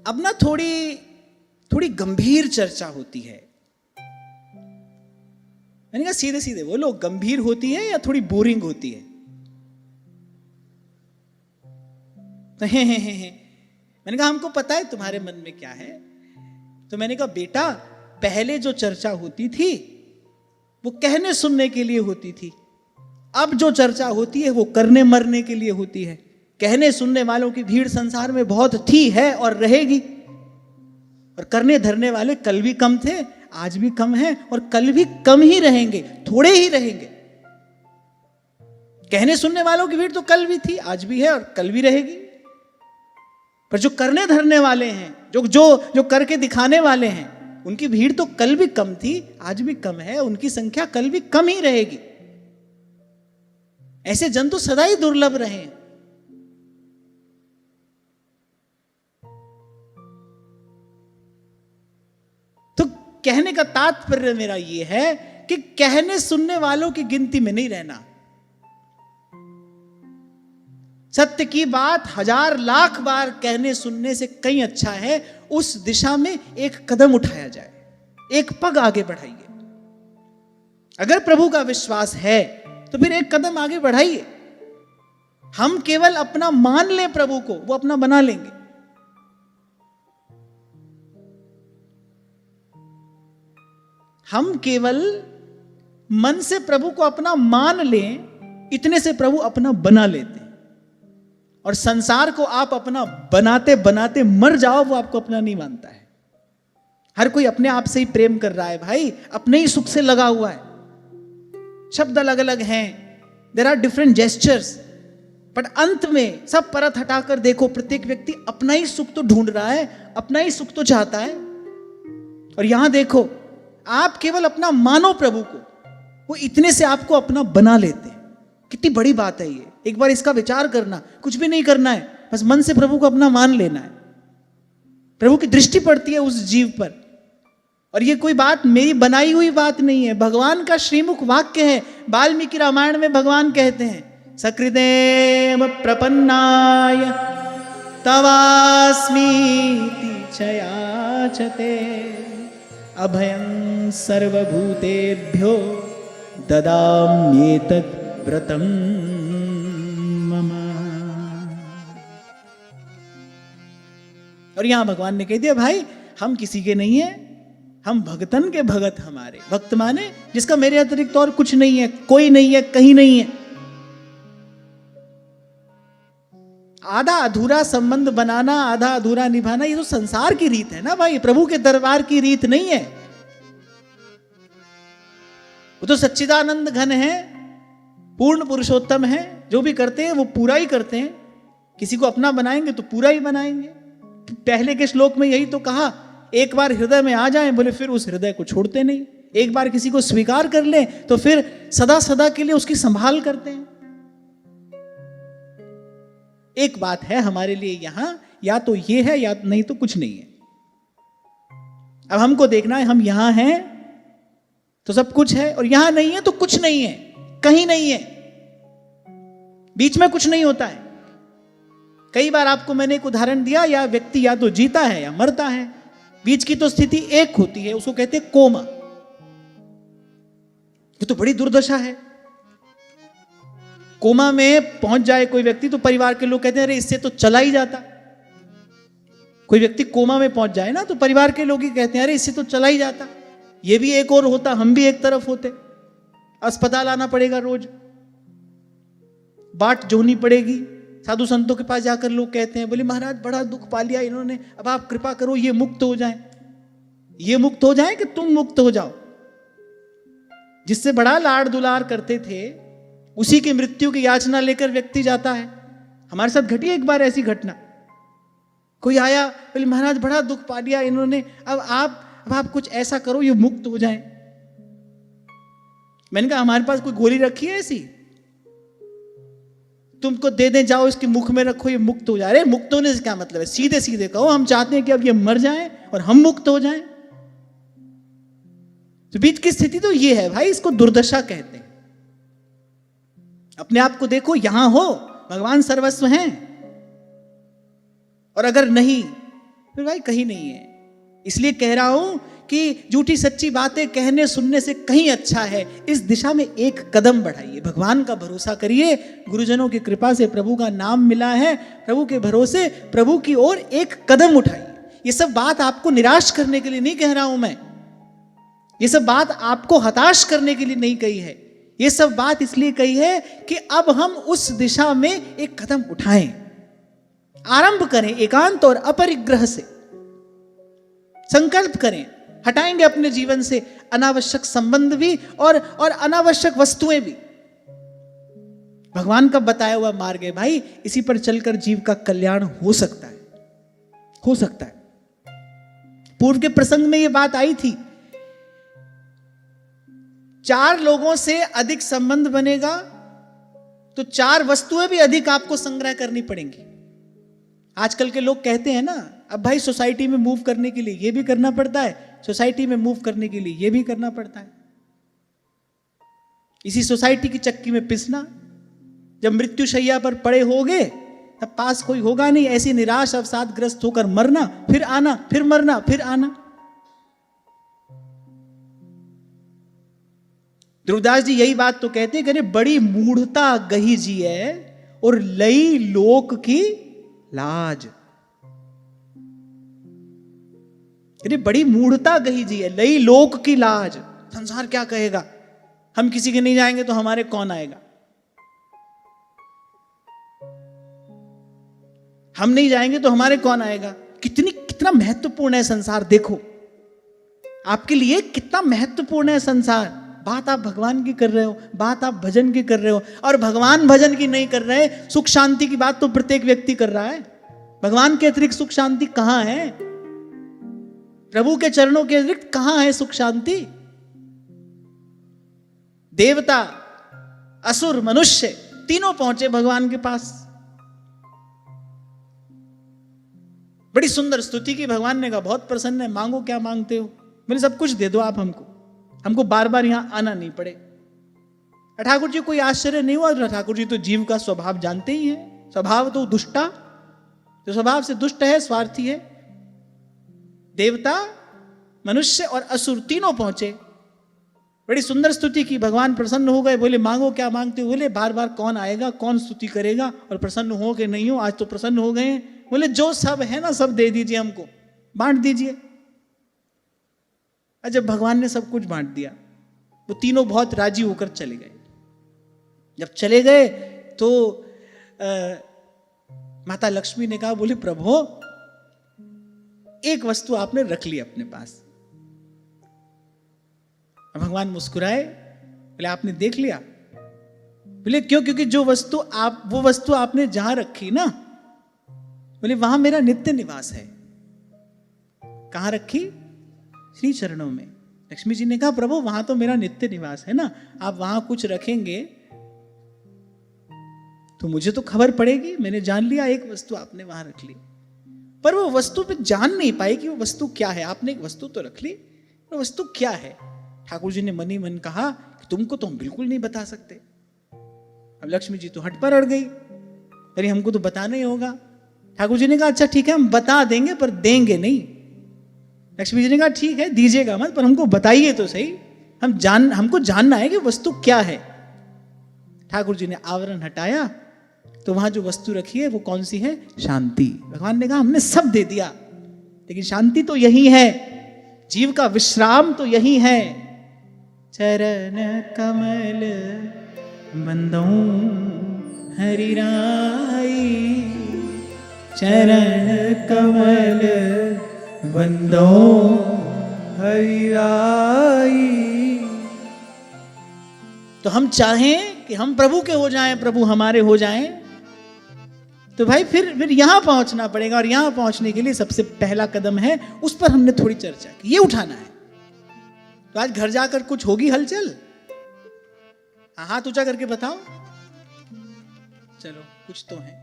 अब ना थोड़ी गंभीर चर्चा होती है। मैंने कहा सीधे सीधे बोलो, गंभीर होती है या थोड़ी बोरिंग होती है? तो मैंने कहा हमको पता है तुम्हारे मन में क्या है। तो मैंने कहा बेटा, पहले जो चर्चा होती थी वो कहने सुनने के लिए होती थी, अब जो चर्चा होती है वो करने मरने के लिए होती है। कहने सुनने वालों की भीड़ संसार में बहुत थी, है और रहेगी, और करने धरने वाले कल भी कम थे, आज भी कम है और कल भी कम ही रहेंगे, थोड़े ही रहेंगे। कहने सुनने वालों की भीड़ तो कल भी थी, आज भी है और कल भी रहेगी, पर जो करने धरने वाले हैं, जो करके दिखाने वाले हैं, उनकी भीड़ तो कल भी कम थी, आज भी कम है, उनकी संख्या कल भी कम ही रहेगी। ऐसे जन तो सदा ही दुर्लभ रहे। तो कहने का तात्पर्य मेरा यह है कि कहने सुनने वालों की गिनती में नहीं रहना। सत्य की बात 1000 लाख बार कहने सुनने से कहीं अच्छा है उस दिशा में एक कदम उठाया जाए, एक पग आगे बढ़ाइए। अगर प्रभु का विश्वास है तो फिर एक कदम आगे बढ़ाइए। हम केवल अपना मान लें प्रभु को, वो अपना बना लेंगे। हम केवल मन से प्रभु को अपना मान लें, इतने से प्रभु अपना बना लेते हैं। और संसार को आप अपना बनाते बनाते मर जाओ, वो आपको अपना नहीं मानता है। हर कोई अपने आप से ही प्रेम कर रहा है भाई, अपने ही सुख से लगा हुआ है। शब्द अलग अलग हैं, there are different gestures, but अंत में सब परत हटाकर देखो, प्रत्येक व्यक्ति अपना ही सुख तो ढूंढ रहा है, अपना ही सुख तो चाहता है। और यहां देखो, आप केवल अपना मानो प्रभु को, वो इतने से आपको अपना बना लेते हैं। कितनी बड़ी बात है ये, एक बार इसका विचार करना। कुछ भी नहीं करना है, बस मन से प्रभु को अपना मान लेना है। प्रभु की दृष्टि पड़ती है उस जीव पर। और ये कोई बात मेरी बनाई हुई बात नहीं है, भगवान का श्रीमुख वाक्य है। वाल्मीकि रामायण में भगवान कहते हैं, सकृदेव प्रपन्नाय तवास्मीति छयाचते अभयं सर्वभूतेभ्यो ददाम्येतत् व्रतम मम। और यहां भगवान ने कह दिया, भाई हम किसी के नहीं है, हम भगतन के भगत। हमारे भक्त माने जिसका मेरे अतिरिक्त और कुछ नहीं है, कोई नहीं है, कहीं नहीं है। आधा अधूरा संबंध बनाना, आधा अधूरा निभाना, ये तो संसार की रीत है ना भाई, प्रभु के दरबार की रीत नहीं है। वो तो सच्चिदानंद घन है, पूर्ण पुरुषोत्तम है, जो भी करते हैं वो पूरा ही करते हैं। किसी को अपना बनाएंगे तो पूरा ही बनाएंगे। पहले के श्लोक में यही तो कहा, एक बार हृदय में आ जाएं, बोले फिर उस हृदय को छोड़ते नहीं। एक बार किसी को स्वीकार कर लें तो फिर सदा सदा के लिए उसकी संभाल करते हैं। एक बात है हमारे लिए यहां, या तो ये है या नहीं तो कुछ नहीं है। अब हमको देखना है, हम यहां हैं तो सब कुछ है, और यहां नहीं है तो कुछ नहीं है, कहीं नहीं है, बीच में कुछ नहीं होता है। कई बार आपको मैंने एक उदाहरण दिया, या व्यक्ति या तो जीता है या मरता है, बीच की तो स्थिति एक होती है, उसको कहते हैं कोमा। ये तो बड़ी दुर्दशा है। कोमा में पहुंच जाए कोई व्यक्ति तो परिवार के लोग कहते हैं, अरे इससे तो चला ही जाता। कोई व्यक्ति कोमा में पहुंच जाए ना तो परिवार के लोग ही कहते हैं, अरे इससे तो चला ही जाता, ये भी एक और होता, हम भी एक तरफ होते, अस्पताल आना पड़ेगा, रोज बाट जोहनी पड़ेगी। साधु संतों के पास जाकर लोग कहते हैं, बोले महाराज बड़ा दुख पा लिया इन्होंने, अब आप कृपा करो ये मुक्त हो जाए। ये मुक्त हो जाए कि तुम मुक्त हो जाओ। जिससे बड़ा लाड़ दुलार करते थे उसी की मृत्यु की याचना लेकर व्यक्ति जाता है। हमारे साथ घटी एक बार ऐसी घटना। कोई आया, बोले महाराज बड़ा दुख पा लिया इन्होंने, अब आप कुछ ऐसा करो ये मुक्त हो जाए। मैंने कहा हमारे पास कोई गोली रखी है ऐसी, तुमको दे दें, जाओ इसके मुख में रखो ये मुक्त हो जाए। अरे मुक्त होने से क्या मतलब है, सीधे सीधे कहो हम चाहते हैं कि अब ये मर जाएं और हम मुक्त हो जाएं। तो बीच की स्थिति तो ये है भाई, इसको दुर्दशा कहते हैं। अपने आप को देखो, यहां हो भगवान सर्वस्व हैं, और अगर नहीं फिर भाई कहीं नहीं है। इसलिए कह रहा हूं कि झूठी सच्ची बातें कहने सुनने से कहीं अच्छा है इस दिशा में एक कदम बढ़ाइए, भगवान का भरोसा करिए। गुरुजनों की कृपा से प्रभु का नाम मिला है, प्रभु के भरोसे प्रभु की ओर एक कदम उठाइए। ये सब बात आपको निराश करने के लिए नहीं कह रहा हूं मैं, ये सब बात आपको हताश करने के लिए नहीं कही है, ये सब बात इसलिए कही है कि अब हम उस दिशा में एक कदम उठाएं, आरंभ करें, एकांत और अपरिग्रह से संकल्प करें। हटाएंगे अपने जीवन से अनावश्यक संबंध भी और अनावश्यक वस्तुएं भी। भगवान का बताया हुआ मार्ग है भाई, इसी पर चलकर जीव का कल्याण हो सकता है, हो सकता है। पूर्व के प्रसंग में यह बात आई थी, 4 लोगों से अधिक संबंध बनेगा तो 4 वस्तुएं भी अधिक आपको संग्रह करनी पड़ेंगी। आजकल के लोग कहते हैं ना, अब भाई सोसाइटी में मूव करने के लिए ये भी करना पड़ता है, सोसाइटी में मूव करने के लिए ये भी करना पड़ता है। इसी सोसाइटी की चक्की में पिसना, जब मृत्यु शैया पर पड़े होगे तब पास कोई होगा नहीं, ऐसी निराश अवसादग्रस्त होकर मरना, फिर आना, फिर मरना, फिर आना। ध्रुवदास जी यही बात तो कहते हैं कि बड़ी मूढ़ता गही जी है और लई लोक की लाज। अरे बड़ी मूढ़ता गही जी है, लई लोक की लाज। संसार क्या कहेगा, हम किसी के नहीं जाएंगे तो हमारे कौन आएगा। हम नहीं जाएंगे तो हमारे कौन आएगा। कितना महत्वपूर्ण है संसार। देखो आपके लिए कितना महत्वपूर्ण है संसार। बात आप भगवान की कर रहे हो, बात आप भजन की कर रहे हो, और भगवान भजन की नहीं कर रहे। सुख शांति की बात तो प्रत्येक व्यक्ति कर रहा है। भगवान के अतिरिक्त सुख शांति कहां है? प्रभु के चरणों के अतिरिक्त कहां है सुख शांति? देवता, असुर, मनुष्य तीनों पहुंचे भगवान के पास। बड़ी सुंदर स्तुति की। भगवान ने कहा बहुत प्रसन्न है, मांगो क्या मांगते हो। मैंने सब कुछ दे दो आप हमको बार बार यहां आना नहीं पड़े। ठाकुर जी कोई आश्चर्य नहीं हुआ। ठाकुर जी तो जीव का स्वभाव जानते ही हैं। स्वभाव तो दुष्टा, जो स्वभाव से दुष्ट है, स्वार्थी है। देवता, मनुष्य और असुर तीनों पहुंचे। बड़ी सुंदर स्तुति की। भगवान प्रसन्न हो गए। बोले मांगो क्या मांगते हो। बोले बार बार कौन आएगा, कौन स्तुति करेगा, और प्रसन्न हो कि नहीं हो। आज तो प्रसन्न हो गए। बोले जो सब है ना सब दे दीजिए, हमको बांट दीजिए। और जब भगवान ने सब कुछ बांट दिया, वो तीनों बहुत राजी होकर चले गए। जब चले गए तो माता लक्ष्मी ने कहा, बोले प्रभु एक वस्तु आपने रख ली अपने पास। भगवान मुस्कुराए। बोले आपने देख लिया। बोले क्यों? क्योंकि वो वस्तु आपने जहां रखी ना, बोले वहां मेरा नित्य निवास है। कहां रखी? श्री चरणों में। लक्ष्मी जी ने कहा प्रभु वहां तो मेरा नित्य निवास है ना, आप वहां कुछ रखेंगे तो मुझे तो खबर पड़ेगी। मैंने जान लिया एक वस्तु आपने वहां रख ली, पर वो वस्तु पे जान नहीं पाई कि वो वस्तु क्या है। आपने एक वस्तु तो रख ली, वो वस्तु क्या है? ठाकुर जी ने मन ही मन कहा कि तुमको तो हम बिल्कुल नहीं बता सकते। अब लक्ष्मी जी तो हट पर अड़ गई, अरे हमको तो बताना ही होगा। ठाकुर जी ने कहा अच्छा ठीक है हम बता देंगे पर देंगे नहीं। लक्ष्मी जी ने कहा ठीक है दीजिएगा मत, पर हमको बताइए तो सही, हमको जानना है कि वस्तु क्या है। ठाकुर जी ने आवरण हटाया तो वहां जो वस्तु रखी है वो कौन सी है? शांति। भगवान ने कहा हमने सब दे दिया, लेकिन शांति तो यही है, जीव का विश्राम तो यही है। चरण कमल बंदो हरि राई, चरण कमल बंदो हरि राई। तो हम चाहें कि हम प्रभु के हो जाएं, प्रभु हमारे हो जाएं, तो भाई फिर यहां पहुंचना पड़ेगा। और यहां पहुंचने के लिए सबसे पहला कदम है, उस पर हमने थोड़ी चर्चा की, ये उठाना है। तो आज घर जाकर कुछ होगी हलचल? हाथ ऊंचा करके बताओ। चलो कुछ तो है।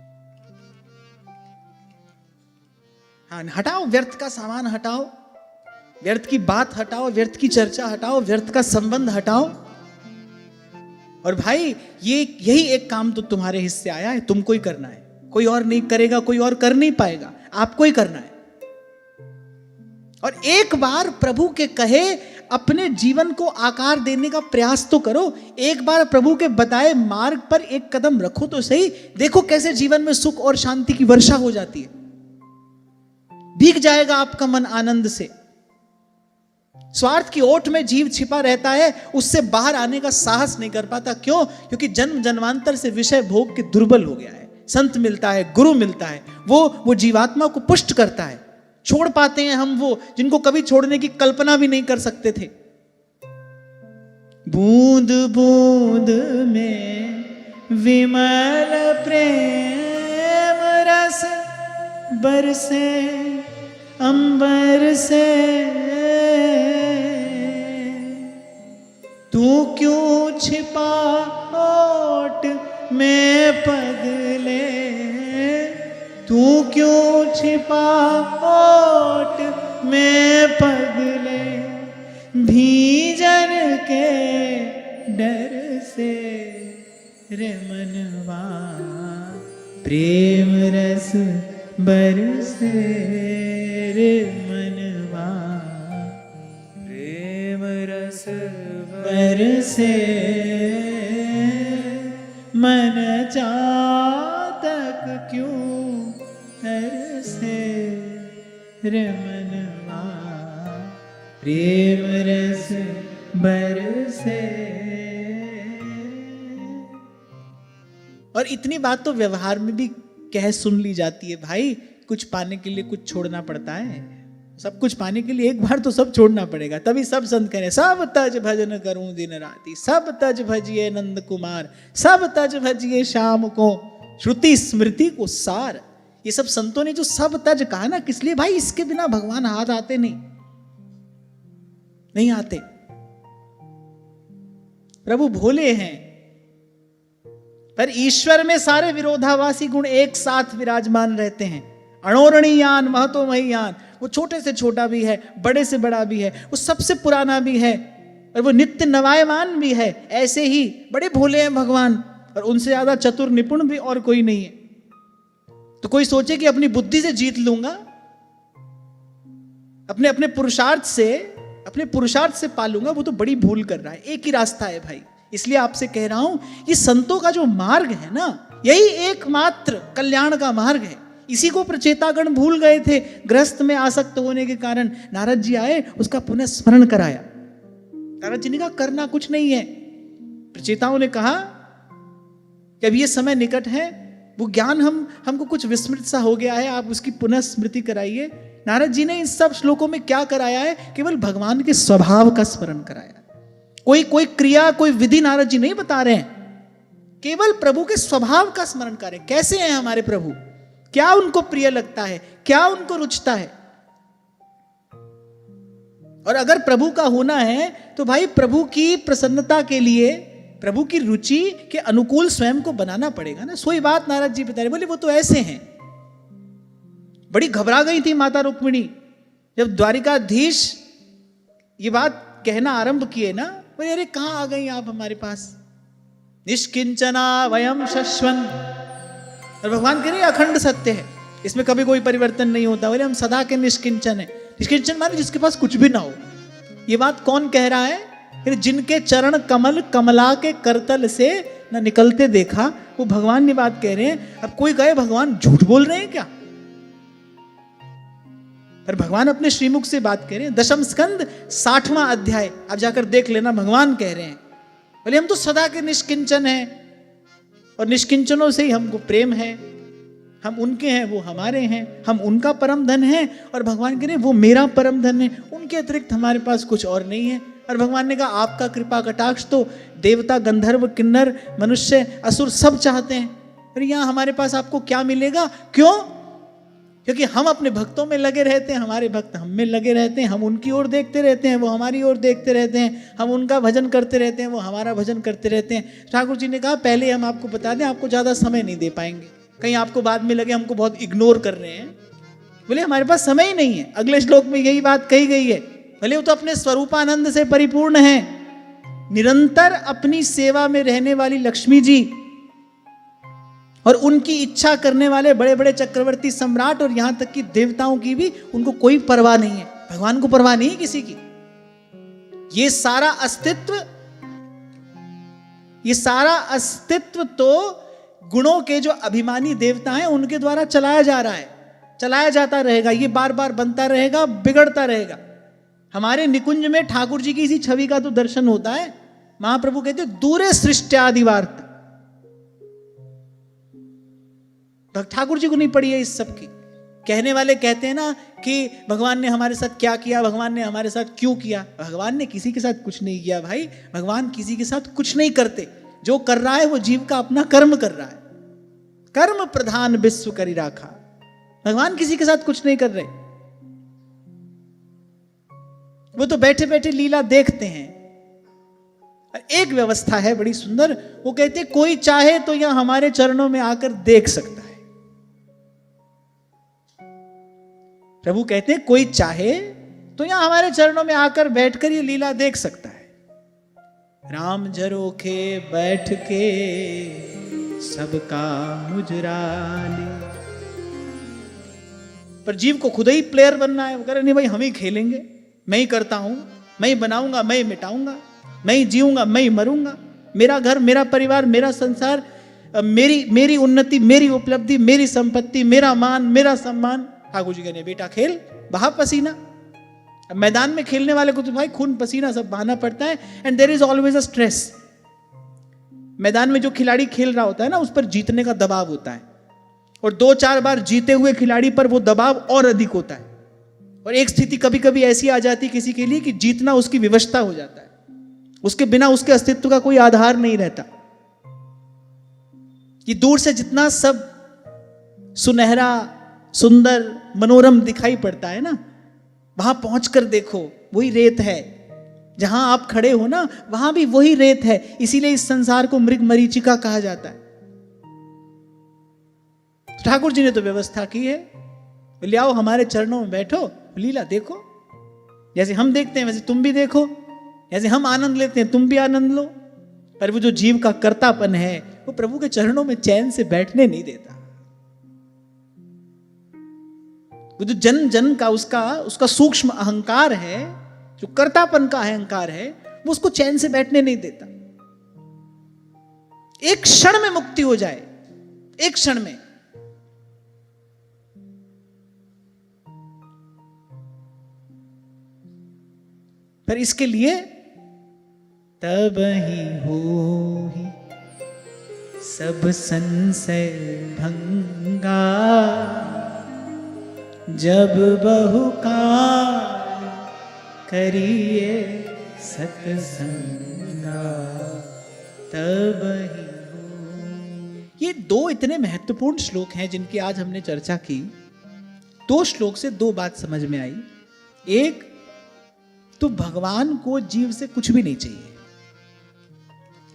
हाँ हटाओ, व्यर्थ का सामान हटाओ, व्यर्थ की बात हटाओ, व्यर्थ की चर्चा हटाओ, व्यर्थ का संबंध हटाओ। और भाई यही एक काम तो तुम्हारे हिस्से आया है, तुमको ही करना है। कोई और नहीं करेगा, कोई और कर नहीं पाएगा, आपको ही करना है। और एक बार प्रभु के कहे अपने जीवन को आकार देने का प्रयास तो करो। एक बार प्रभु के बताए मार्ग पर एक कदम रखो तो सही। देखो कैसे जीवन में सुख और शांति की वर्षा हो जाती है। भीग जाएगा आपका मन आनंद से। स्वार्थ की ओट में जीव छिपा रहता है, उससे बाहर आने का साहस नहीं कर पाता। क्यों? क्योंकि जन्म जन्मांतर से विषय भोग के दुर्बल हो गया है। संत मिलता है, गुरु मिलता है, वो जीवात्मा को पुष्ट करता है। छोड़ पाते हैं हम वो जिनको कभी छोड़ने की कल्पना भी नहीं कर सकते थे। बूंद बूंद में विमल प्रेम रस बरसे अंबर से, तू क्यों छिपा ओट में पगले, तू क्यों छिपा ओट में पगले, भीजन के डर से रे मनवा प्रेम रस बरसे रे मनवा प्रेम रस बरसे, मन चातक क्यों तरसे रे मनवा प्रेम रस बरसे। और इतनी बात तो व्यवहार में भी कह सुन ली जाती है। भाई कुछ पाने के लिए कुछ छोड़ना पड़ता है, सब कुछ पाने के लिए एक बार तो सब छोड़ना पड़ेगा। तभी सब संत कह रहे सब तज भजन करूं दिन राति, सब तज भजिए नंद कुमार, सब तज भजिए शाम को, श्रुति स्मृति को सार। ये सब संतों ने जो सब तज कहा ना, किस लिए भाई? इसके बिना भगवान हाथ आते नहीं आते। प्रभु भोले हैं, पर ईश्वर में सारे विरोधाभासी गुण एक साथ विराजमान रहते हैं। अणोरणीयान महतो महियान, वो छोटे से छोटा भी है, बड़े से बड़ा भी है, वो सबसे पुराना भी है, और वो नित्य नवायमान भी है। ऐसे ही बड़े भोले हैं भगवान, और उनसे ज्यादा चतुर निपुण भी और कोई नहीं है। तो कोई सोचे कि अपनी बुद्धि से जीत लूंगा, अपने पुरुषार्थ से पालूंगा, वो तो बड़ी भूल कर रहा है। एक ही रास्ता है भाई। इसलिए आपसे कह रहा हूं, ये संतों का जो मार्ग है ना, यही एकमात्र कल्याण का मार्ग है। इसी को प्रचेतागण भूल गए थे। गृहस्थ में आसक्त होने के कारण नारद जी आए, उसका पुनः स्मरण कराया। नारद जी ने कहा करना कुछ नहीं है। प्रचेताओं ने कहा कि अब ये समय निकट है, वो ज्ञान हमको कुछ विस्मृत सा हो गया है, आप उसकी पुनः स्मृति कराइए। नारद जी ने इन सब श्लोकों में क्या कराया है? केवल भगवान के स्वभाव का स्मरण कराया। कोई क्रिया, कोई विधि नारद जी नहीं बता रहे हैं, केवल प्रभु के स्वभाव का स्मरण कर रहे हैं। कैसे हैं हमारे प्रभु, क्या उनको प्रिय लगता है, क्या उनको रुचता है। और अगर प्रभु का होना है तो भाई प्रभु की प्रसन्नता के लिए, प्रभु की रुचि के अनुकूल स्वयं को बनाना पड़ेगा ना। सोई बात नारद जी बता रहे, बोले वो तो ऐसे हैं। बड़ी घबरा गई थी माता रुक्मिणी जब द्वारिकाधीश ये बात कहना आरंभ किए ना, बोले अरे कहां आ गई आप हमारे पास, निष्किंचना वयम शश्वन। और भगवान कह रहे अखंड सत्य है, इसमें कभी कोई परिवर्तन नहीं होता। बोले हम सदा के निष्किंचन है। निष्किंचन माने जिसके पास कुछ भी ना हो। ये बात कौन कह रहा है? फिर जिनके चरण कमल कमला के करतल से न निकलते देखा, वो भगवान ने बात कह रहे हैं। अब कोई कहे भगवान झूठ बोल रहे हैं क्या? पर भगवान अपने श्रीमुख से बात कह रहे हैं। दशम स्कंद 60वां अध्याय आप जाकर देख लेना, भगवान कह रहे हैं बोले हम तो सदा के निष्किंचन हैं, और निष्किंचनों से ही हमको प्रेम है। हम उनके हैं, वो हमारे हैं, हम उनका परम धन है। और भगवान कह रहे हैं वो मेरा परम धन है, उनके अतिरिक्त हमारे पास कुछ और नहीं है। और भगवान ने कहा आपका कृपा कटाक्ष तो देवता, गंधर्व, किन्नर, मनुष्य, असुर सब चाहते हैं। अरे यहाँ हमारे पास आपको क्या मिलेगा? क्यों? क्योंकि हम अपने भक्तों में लगे रहते हैं, हमारे भक्त हम में लगे रहते हैं। हम उनकी ओर देखते रहते हैं, वो हमारी ओर देखते रहते हैं। हम उनका भजन करते रहते हैं, वो हमारा भजन करते रहते हैं। ठाकुर जी ने कहा पहले हम आपको बता दें, आपको ज़्यादा समय नहीं दे पाएंगे, कहीं आपको बाद में लगे हमको बहुत इग्नोर कर रहे हैं। बोले हमारे पास समय ही नहीं है। अगले श्लोक में यही बात कही गई है। भले वो तो अपने स्वरूपानंद से परिपूर्ण है, निरंतर अपनी सेवा में रहने वाली लक्ष्मी जी और उनकी इच्छा करने वाले बड़े बड़े चक्रवर्ती सम्राट, और यहां तक कि देवताओं की भी उनको कोई परवाह नहीं है। भगवान को परवाह नहीं है किसी की। ये सारा अस्तित्व तो गुणों के जो अभिमानी देवता हैं उनके द्वारा चलाया जा रहा है, चलाया जाता रहेगा। ये बार बार बनता रहेगा, बिगड़ता रहेगा। हमारे निकुंज में ठाकुर जी की इसी छवि का तो दर्शन होता है। महाप्रभु कहते दूरे सृष्ट्यादिवार्त। ठाकुर जी को नहीं पड़ी है इस सब की। कहने वाले कहते हैं ना कि भगवान ने हमारे साथ क्या किया, भगवान ने हमारे साथ क्यों किया। भगवान ने किसी के साथ कुछ नहीं किया भाई। भगवान किसी के साथ कुछ नहीं करते। जो कर रहा है वो जीव का अपना कर्म कर रहा है। कर्म प्रधान विश्व करी राखा। भगवान किसी के साथ कुछ नहीं कर रहे, वो तो बैठे बैठे लीला देखते हैं। एक व्यवस्था है बड़ी सुंदर, वो कहते कोई चाहे तो यहां हमारे चरणों में आकर देख सकता है। प्रभु कहते हैं कोई चाहे तो यहां हमारे चरणों में आकर बैठकर ये लीला देख सकता है। राम झरोखे बैठ के सबका मुजराले। पर जीव को खुद ही प्लेयर बनना है। वो कह रहे नहीं भाई हम ही खेलेंगे, मैं ही करता हूं, मैं ही बनाऊंगा, मैं ही मिटाऊंगा, मैं ही जीऊंगा, मैं ही मरूंगा। मेरा घर, मेरा परिवार, मेरा संसार, मेरी उन्नति, मेरी उपलब्धि, मेरी संपत्ति, मेरा मान, मेरा सम्मान। ठाकुर जी कहने बेटा खेल, बहा पसीना। अब मैदान में खेलने वाले को तो भाई खून पसीना सब बहाना पड़ता है। And there is always a stress. मैदान में जो खिलाड़ी खेल रहा होता है ना, उस पर जीतने का दबाव होता है। और 2-4 बार जीते हुए खिलाड़ी पर वो दबाव और अधिक होता है। और एक स्थिति कभी कभी ऐसी आ जाती है किसी के लिए कि जीतना उसकी विवशता हो जाता है, उसके बिना उसके अस्तित्व का कोई आधार नहीं रहता। कि दूर से जितना सब सुनहरा, सुंदर, मनोरम दिखाई पड़ता है ना, वहां पहुंचकर देखो वही रेत है। जहां आप खड़े हो ना, वहां भी वही रेत है। इसीलिए इस संसार को मृग मरीचिका कहा जाता है। ठाकुर जी ने तो व्यवस्था की है, बोले आओ हमारे चरणों में बैठो, लीला देखो। जैसे हम देखते हैं वैसे तुम भी देखो, जैसे हम आनंद लेते हैं तुम भी आनंद लो। पर वो जो जीव का कर्तापन है वो प्रभु के चरणों में चैन से बैठने नहीं देता। वो जो जन जन का उसका सूक्ष्म अहंकार है, जो कर्तापन का अहंकार है, वो उसको चैन से बैठने नहीं देता। एक क्षण में मुक्ति हो जाए, एक क्षण में। पर इसके लिए तब ही हो ही सब संशय भंगा, जब बहुकार करिए सत्संगा, तब ही हो। ये 2 इतने महत्वपूर्ण श्लोक हैं जिनकी आज हमने चर्चा की। 2 श्लोक से 2 बात समझ में आई। एक तो भगवान को जीव से कुछ भी नहीं चाहिए,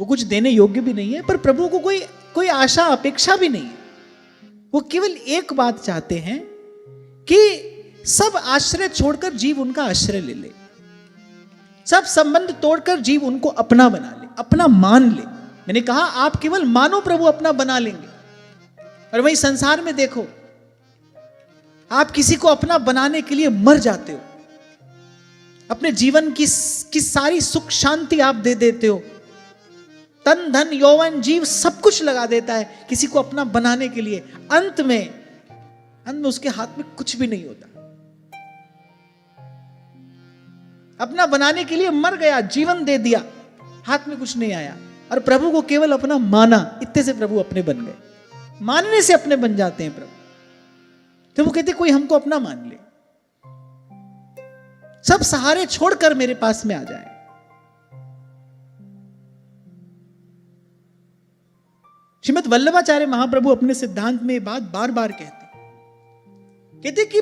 वो कुछ देने योग्य भी नहीं है, पर प्रभु को कोई आशा अपेक्षा भी नहीं है। वो केवल एक बात चाहते हैं कि सब आश्रय छोड़कर जीव उनका आश्रय ले ले, सब संबंध तोड़कर जीव उनको अपना बना ले, अपना मान ले। मैंने कहा आप केवल मानो प्रभु अपना बना लेंगे। और वही संसार में देखो, आप किसी को अपना बनाने के लिए मर जाते हो, अपने जीवन की सारी सुख शांति आप दे देते हो, तन धन यौवन जीव सब कुछ लगा देता है किसी को अपना बनाने के लिए। अंत में उसके हाथ में कुछ भी नहीं होता। अपना बनाने के लिए मर गया, जीवन दे दिया, हाथ में कुछ नहीं आया। और प्रभु को केवल अपना माना, इतने से प्रभु अपने बन गए। मानने से अपने बन जाते हैं प्रभु। तो वो कहते कोई हमको अपना मान ले, सब सहारे छोड़कर मेरे पास में आ जाए। श्रीमद् वल्लभाचार्य महाप्रभु अपने सिद्धांत में ये बात बार बार कहते कि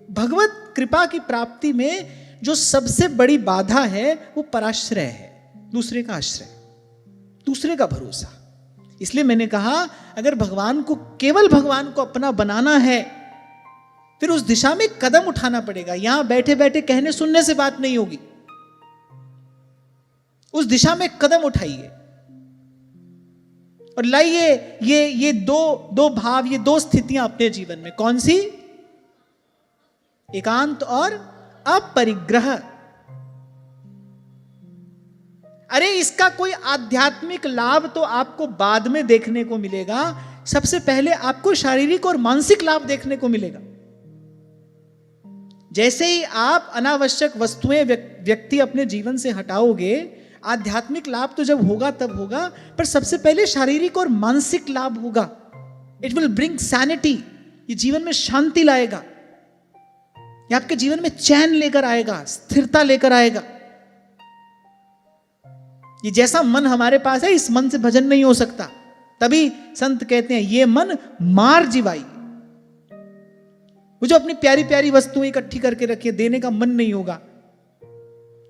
भगवत कृपा की प्राप्ति में जो सबसे बड़ी बाधा है वो पराश्रय है, दूसरे का आश्रय, दूसरे का भरोसा। इसलिए मैंने कहा अगर केवल भगवान को अपना बनाना है, फिर उस दिशा में कदम उठाना पड़ेगा। यहां बैठे बैठे कहने सुनने से बात नहीं होगी, उस दिशा में कदम उठाइए और लाइए ये दो भाव, ये 2 स्थितियां अपने जीवन में। कौन सी? एकांत और अपरिग्रह। अरे इसका कोई आध्यात्मिक लाभ तो आपको बाद में देखने को मिलेगा, सबसे पहले आपको शारीरिक और मानसिक लाभ देखने को मिलेगा। जैसे ही आप अनावश्यक वस्तुएं व्यक्ति अपने जीवन से हटाओगे, आध्यात्मिक लाभ तो जब होगा तब होगा, पर सबसे पहले शारीरिक और मानसिक लाभ होगा। इट विल ब्रिंग सैनिटी, ये जीवन में शांति लाएगा, ये आपके जीवन में चैन लेकर आएगा, स्थिरता लेकर आएगा। ये जैसा मन हमारे पास है, इस मन से भजन नहीं हो सकता। तभी संत कहते हैं ये मन मार जिवाई। वो जो अपनी प्यारी प्यारी वस्तुएं इकट्ठी करके रखिए, देने का मन नहीं होगा।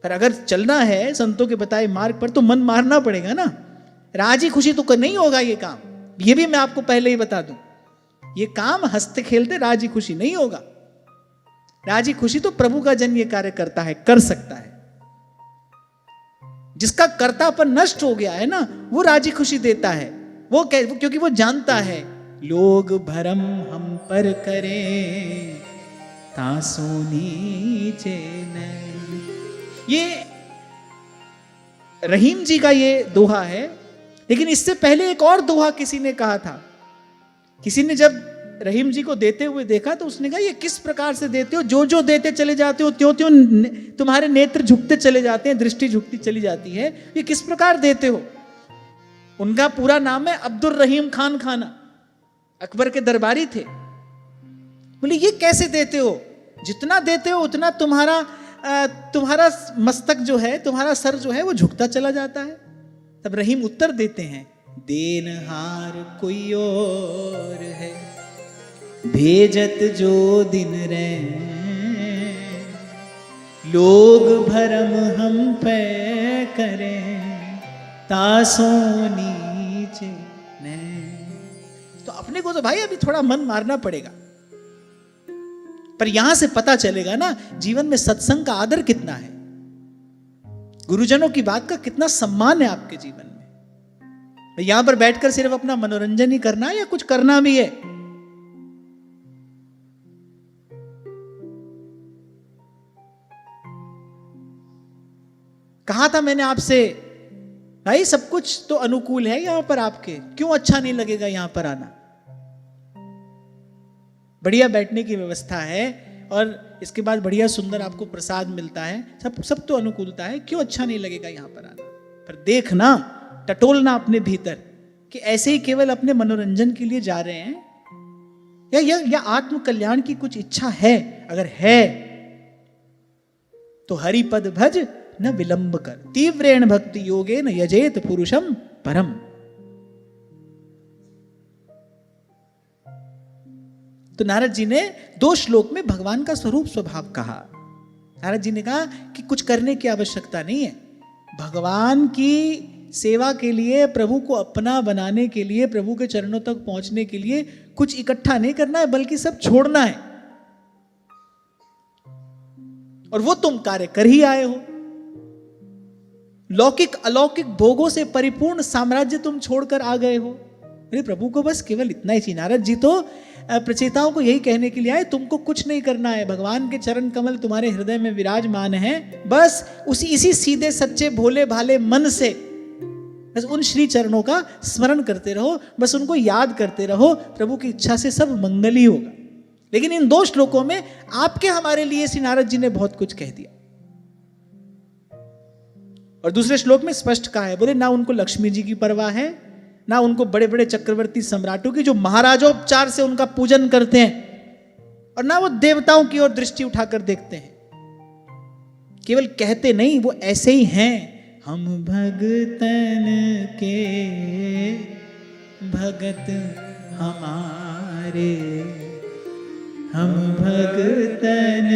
पर अगर चलना है संतों के बताए मार्ग पर तो मन मारना पड़ेगा ना। राजी खुशी तो नहीं होगा ये काम, ये भी मैं आपको पहले ही बता दूं। ये काम हंसते खेलते राजी खुशी नहीं होगा। राजी खुशी तो प्रभु का जन ये कार्य करता है, कर सकता है। जिसका कर्तापन नष्ट हो गया है ना, वो राजी खुशी देता है। वो क्योंकि वो जानता है लोग भरम हम पर करें तासो नीचे नहीं। ये रहीम जी का ये दोहा है, लेकिन इससे पहले एक और दोहा किसी ने कहा था। किसी ने जब रहीम जी को देते हुए देखा तो उसने कहा ये किस प्रकार से देते हो, जो जो देते चले जाते हो त्यों त्यों तुम्हारे नेत्र झुकते चले जाते हैं, दृष्टि झुकती चली जाती है, ये किस प्रकार देते हो। उनका पूरा नाम है अब्दुल रहीम खान खाना। अकबर के दरबारी थे। बोले ये कैसे देते हो? जितना देते हो उतना तुम्हारा मस्तक जो है, तुम्हारा सर जो है वो झुकता चला जाता है। तब रहीम उत्तर देते हैं, देनहार कोई और है, भेजत जो दिन रे, लोग भरम हम पे करें, तासों नीचे ने। तो अपने को तो भाई अभी थोड़ा मन मारना पड़ेगा, पर यहां से पता चलेगा ना जीवन में सत्संग का आदर कितना है, गुरुजनों की बात का कितना सम्मान है आपके जीवन में। यहां पर बैठकर सिर्फ अपना मनोरंजन ही करना है या कुछ करना भी है? कहा था मैंने आपसे, भाई सब कुछ तो अनुकूल है यहां पर आपके, क्यों अच्छा नहीं लगेगा यहां पर आना? बढ़िया बैठने की व्यवस्था है और इसके बाद बढ़िया सुंदर आपको प्रसाद मिलता है, सब तो अनुकूलता है, क्यों अच्छा नहीं लगेगा यहां पर आना? पर देखना, टटोलना अपने भीतर कि ऐसे ही केवल अपने मनोरंजन के लिए जा रहे हैं या आत्म कल्याण की कुछ इच्छा है। अगर है तो हरि पद भज न विलंब कर, तीव्रेण भक्ति योगे न यजेत पुरुषम परम। तो नारद जी ने 2 श्लोक में भगवान का स्वरूप स्वभाव कहा। नारद जी ने कहा कि कुछ करने की आवश्यकता नहीं है, भगवान की सेवा के लिए, प्रभु को अपना बनाने के लिए, प्रभु के चरणों तक पहुंचने के लिए कुछ इकट्ठा नहीं करना है, बल्कि सब छोड़ना है। और वो तुम कार्य कर ही आए हो। लौकिक अलौकिक भोगों से परिपूर्ण साम्राज्य तुम छोड़कर आ गए हो। अरे प्रभु को बस केवल इतना ही चाहिए। नारद जी तो प्रचेताओं को यही कहने के लिए आए, तुमको कुछ नहीं करना है, भगवान के चरण कमल तुम्हारे हृदय में विराजमान है, बस इसी सीधे सच्चे भोले भाले मन से बस उन श्री चरणों का स्मरण करते रहो, बस उनको याद करते रहो, प्रभु की इच्छा से सब मंगल ही होगा। लेकिन इन 2 श्लोकों में आपके हमारे लिए श्री नारद जी ने बहुत कुछ कह दिया। और दूसरे श्लोक में स्पष्ट कहा है, बोले ना उनको लक्ष्मी जी की परवाह है, ना उनको बड़े बड़े चक्रवर्ती सम्राटों की जो महाराजोपचार से उनका पूजन करते हैं, और ना वो देवताओं की ओर दृष्टि उठाकर देखते हैं। केवल कहते नहीं, वो ऐसे ही हैं, हम भगतन के भगत हमारे, हम भगतन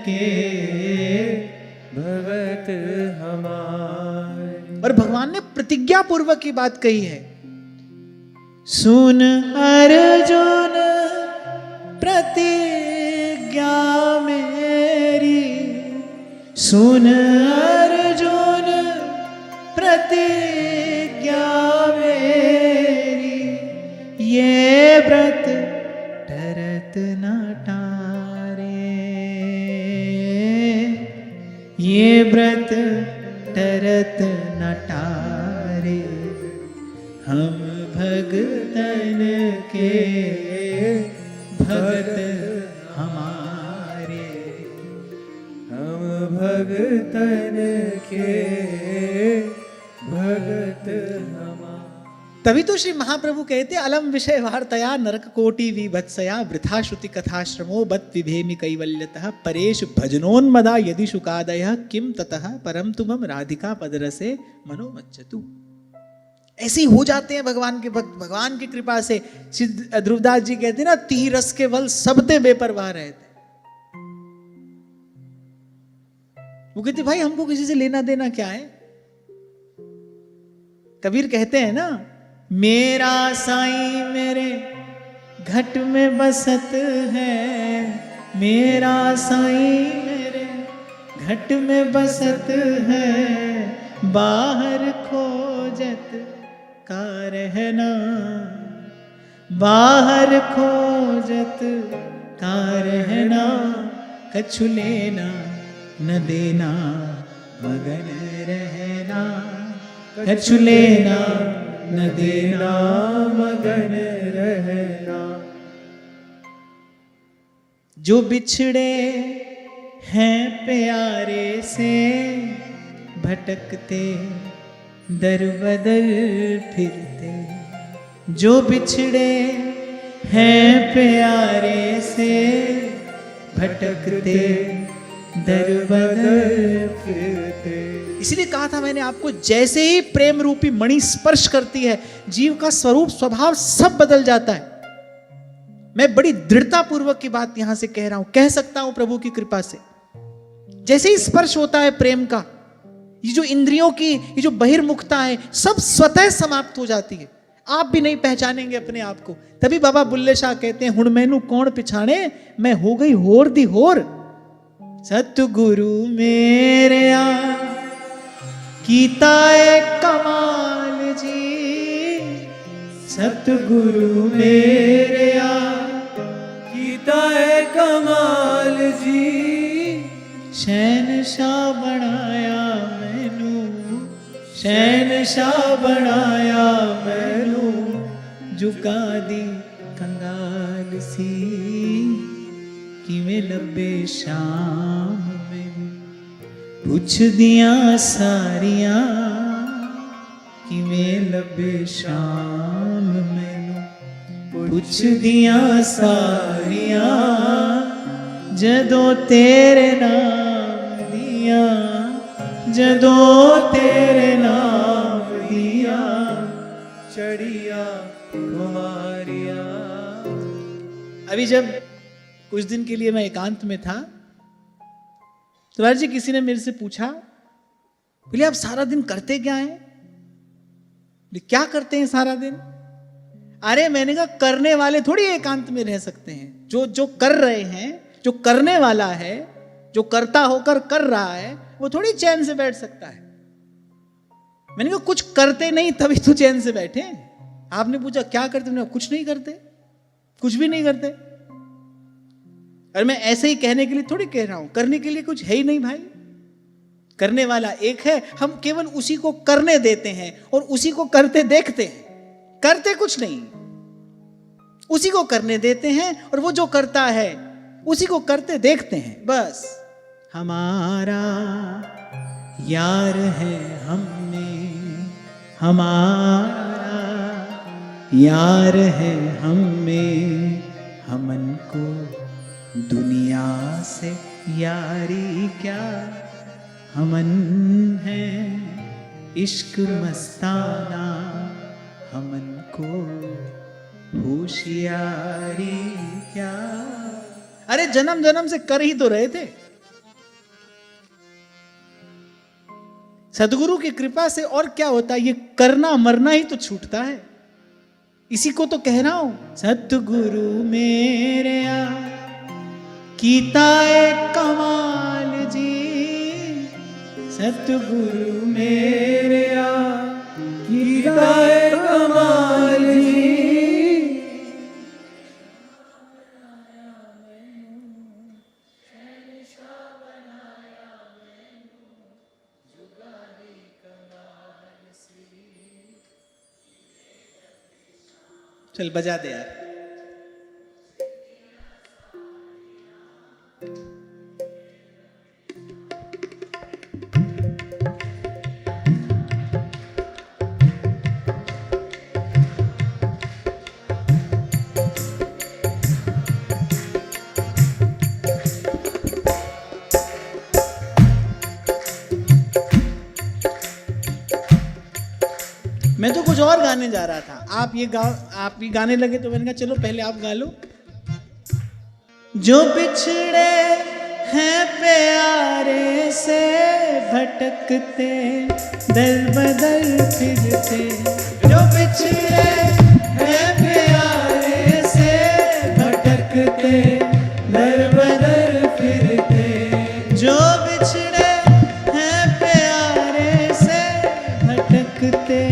के भगत हमारे। और भगवान ने प्रतिज्ञा पूर्वक की बात कही है, सुन अर्जुन प्रतिज्ञा मेरी, सुन अर्जुन प्रतिज्ञा मेरी, ये व्रत टरत न टारे, ये व्रत टरत न टारे, हम भगतन के भगत हमारे, हम भगतन के भगत हमारे। तभी तो श्री महाप्रभु कहते, अलम विषय वार्तया नरक कोटि विभत्सया, वृथा श्रुति कथाश्रमो बत विभेमि कैवल्यतः, परेश भजनोन्मदा यदि शुकादयः, किम ततः परम तुमम राधिका पदरसे मनोमज्जतु। ऐसे ही हो जाते हैं भगवान के भक्त, भगवान की कृपा से। ध्रुवदास जी कहते हैं ना, तीरस के बल सबते बेपरवाह रहते। वो कहते भाई हमको किसी से लेना देना क्या है। कबीर कहते हैं ना, मेरा साईं मेरे घट में बसत है, मेरा साईं मेरे घट में बसत है, बाहर खोजत का रहना, बाहर खोजत का रहना, कछु लेना न देना मगन रहना, कछु लेना न देना मगन रहना। जो बिछड़े हैं प्यारे से भटकते दर बदर फिरते, जो बिछड़े हैं प्यारे से भटकते दर बदर फिरते। इसलिए कहा था मैंने आपको, जैसे ही प्रेम रूपी मणि स्पर्श करती है जीव का स्वरूप स्वभाव सब बदल जाता है। मैं बड़ी दृढ़ता पूर्वक की बात यहां से कह रहा हूं, कह सकता हूं प्रभु की कृपा से। जैसे ही स्पर्श होता है प्रेम का, ये जो इंद्रियों की ये जो बहिर्मुखता है सब स्वतः समाप्त हो जाती है। आप भी नहीं पहचानेंगे अपने आप को। तभी बाबा बुल्ले शाह कहते हैं, हुण मैनू कौन पिछाने, मैं हो गई होर दी होर। सतगुरु मेरे कीता है कमाल जी, सतगुरु मेरे कीता है कमाल जी। शहनशाह बनाया मैनू, शहनशाह बनाया मैनू, झुका दी कंगाल सी, किवें लब्बे शाम मैनू, पुछ दियां सारियां, किवें लब्बे शाम मैनू, पुछ दियां सारियां, जदों तेरे नाम दिया, जदों तेरे नाम दिया, चढ़िया कुमारिया। अभी जब कुछ दिन के लिए मैं एकांत में था, तो महाराज जी किसी ने मेरे से पूछा, बोले आप सारा दिन करते क्या हैं? क्या करते हैं सारा दिन? अरे मैंने कहा, करने वाले थोड़ी एकांत में रह सकते हैं। जो कर रहे हैं, जो करने वाला है, जो करता होकर कर रहा है, वो थोड़ी चैन से बैठ सकता है। मैंने कहा कुछ करते नहीं तभी तो चैन से बैठे। आपने पूछा क्या करते? मैंने कुछ नहीं करते, कुछ भी नहीं करते। और मैं ऐसे ही कहने के लिए थोड़ी कह रहा हूं, करने के लिए कुछ है ही नहीं भाई। करने वाला एक है, हम केवल उसी को करने देते हैं और उसी को करते देखते हैं। करते कुछ नहीं, उसी को करने देते हैं और वो जो करता है उसी को करते देखते हैं बस। हमारा यार है हम में, हमारा यार है हम में, हमन को दुनिया से यारी क्या, हमन है इश्क मस्ताना, हमन को होशियारी क्या। अरे जन्म जन्म से कर ही तो रहे थे। सदगुरु की कृपा से और क्या होता है, ये करना मरना ही तो छूटता है। इसी को तो कह रहा हूं, सतगुरु मेरे कीता है कमाल जी, सतगुरु मेरे कीता है कमाल जी। चल बजा दे यार। मैं तो कुछ और गाने जा रहा था, आप ये गाने लगे तो मैंने कहा चलो पहले आप गा लो। जो बिछड़े हैं प्यारे से भटकते दर बदर फिरते, जो बिछड़े हैं प्यारे से भटकते दर बदर फिरते, जो बिछड़े हैं प्यारे से भटकते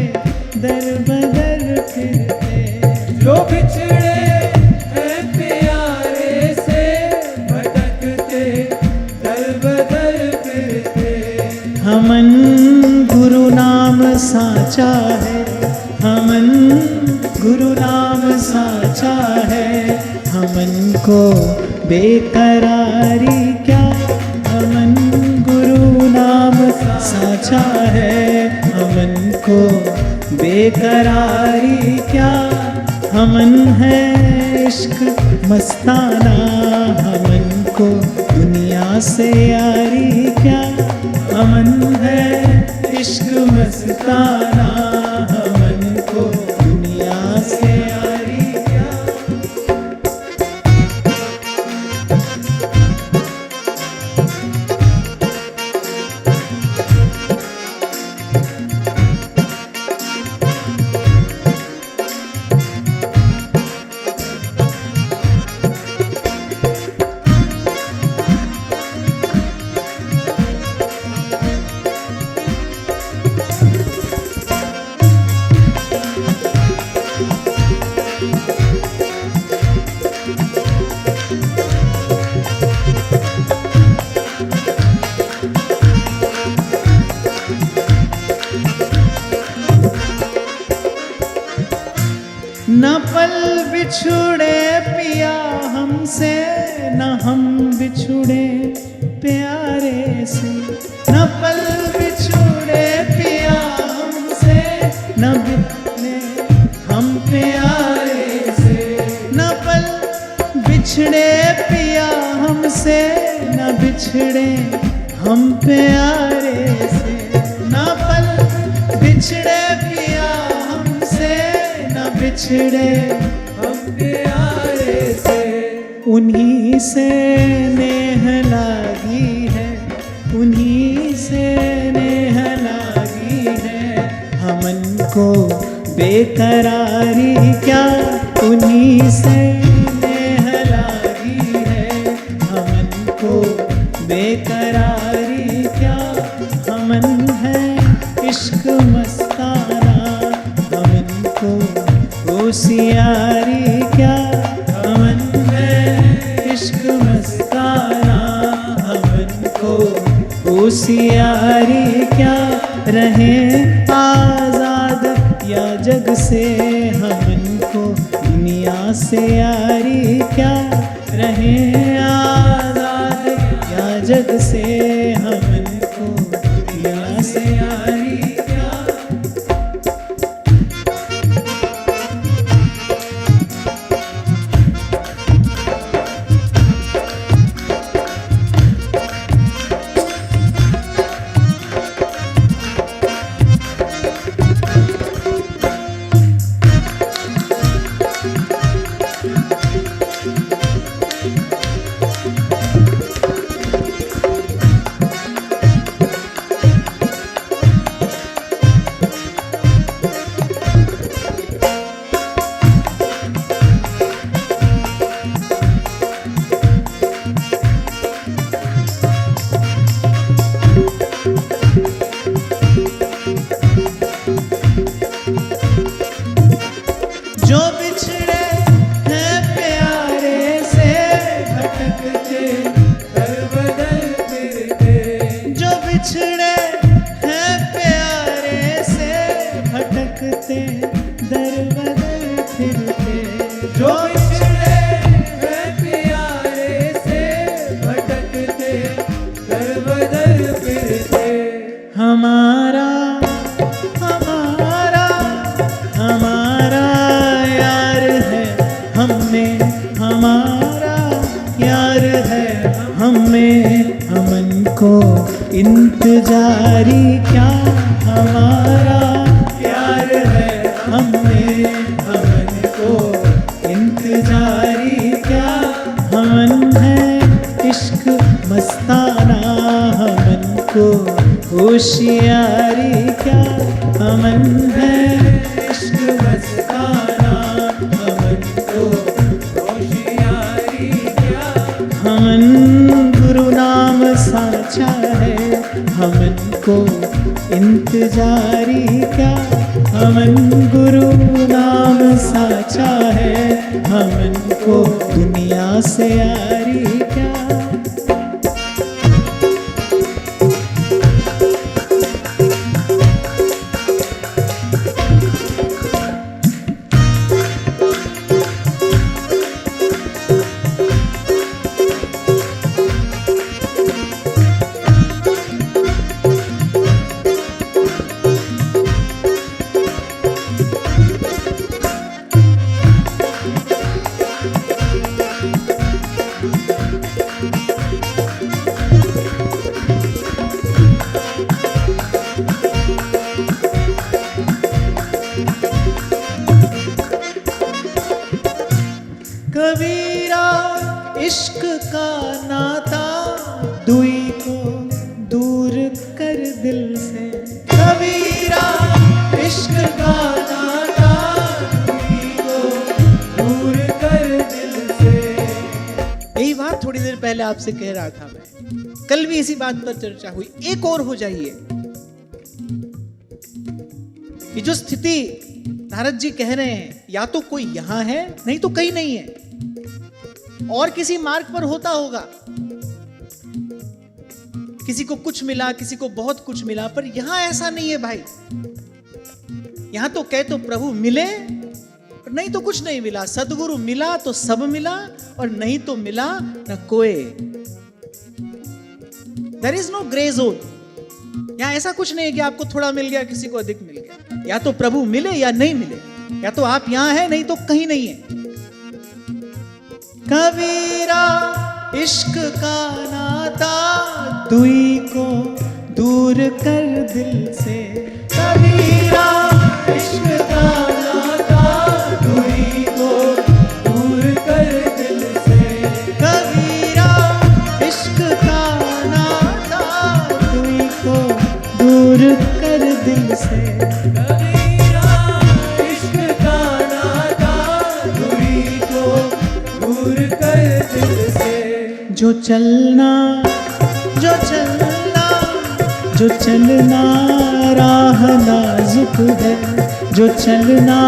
दर बदर फिरते, जो बिछड़े हैं प्यारे से भटकते दर बदर फिरते। हमन गुरु नाम साचा है, हमन गुरु नाम साचा है, हमन को बेकरारी क्या, हमन गुरु नाम साचा है, हमन को बेकरारी क्या, हमन है इश्क मस्ताना, हमन को दुनिया से यारी क्या। हमन है इश्क मस्ताना, हमन को दुनिया से यारी क्या। न पल बिछुड़े पिया हमसे, न हम बिछुड़े प्यारे से। न पल बिछुड़े पिया हमसे, न बिछड़े हम प्यारे से। न पल बिछड़े पिया हमसे, न बिछड़े हम प्यारे से। न पल बिछड़े पिया हमसे, न बिछड़े हम प्यारे से। उन्हीं से नेह लागी है, उन्हीं से नेह लागी है। हमन को बेकरारी क्या, उन्हीं से नेह लागी है। हमन को बेकरारी क्या, हमन है इश्क मस्ताना, हमन को होशियारी क्या। हमन है इश्क मस्ताना, हमन को होशियारी क्या। रहे आजाद या जग से, हमन को दुनिया से यारी क्या। रहे आजाद या जग से, हमन को दुनिया से यारी क्या। जो बिछड़े हैं प्यारे से, भटकते दर बदल फिरते। जो बिछड़े हैं प्यारे से, भटकते दर बदल फिरते। जो बिछड़े हैं प्यारे से, भटकते दर बदल फिरते। हमारा हमारा हमारा यार है हमें, हमारा यार है हमें। हमन को इंतजारी क्या, हमारा यार है हमें। हमन को इंतजारी क्या, हमन है इश्क मस्ताना, हमन को होशियारी क्या। हमन है इश्क मस्ताना, हमन को होशियारी क्या। हमन गुरु नाम साचा है, हमन को इंतजारी क्या। हमन गुरु नाम साचा है, हमन को दुनिया से यारी क्या। पहले आपसे कह रहा था मैं, कल भी इसी बात पर चर्चा हुई, एक और हो जाइए। ये जो स्थिति नारद जी कह रहे हैं, या तो कोई यहां है नहीं तो कहीं नहीं है, और किसी मार्ग पर होता होगा। किसी को कुछ मिला, किसी को बहुत कुछ मिला, पर यहां ऐसा नहीं है भाई। यहां तो कह तो प्रभु मिले, पर नहीं तो कुछ नहीं मिला। सदगुरु मिला तो सब मिला, और नहीं तो मिला न कोई। There is no grey zone. यहां ऐसा कुछ नहीं है कि आपको थोड़ा मिल गया, किसी को अधिक मिल गया। या तो प्रभु मिले या नहीं मिले, या तो आप यहां हैं नहीं तो कहीं नहीं है। कबीरा इश्क का नाता दुई को दूर कर दिल से। कबीरा इश्क का नाता दुई को दूर कर दिल से। कबीरा इश्क का नाता दुई को दूर कर दिल से। कबीरा इश्क का नाता दुई को दूर कर दिल से। जो चलना जो चलना राह नाजुक है, जो चलना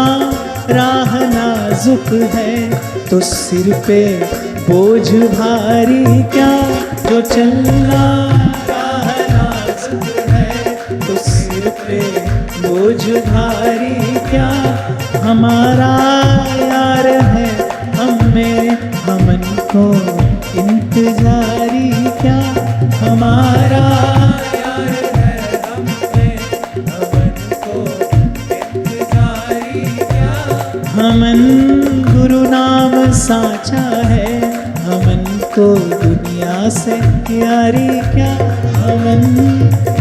राह नाजुक है, तो सिर पे बोझ भारी क्या। जो चलना राह नाजुक है, तो सिर पे बोझ भारी क्या। हमारा यार है हमें हमन को इंतजारी क्या। हमारा यार है हमें हमन को इंतजारी क्या। हमन गुरु नाम साचा है, हमन को दुनिया से यारी क्या। हमन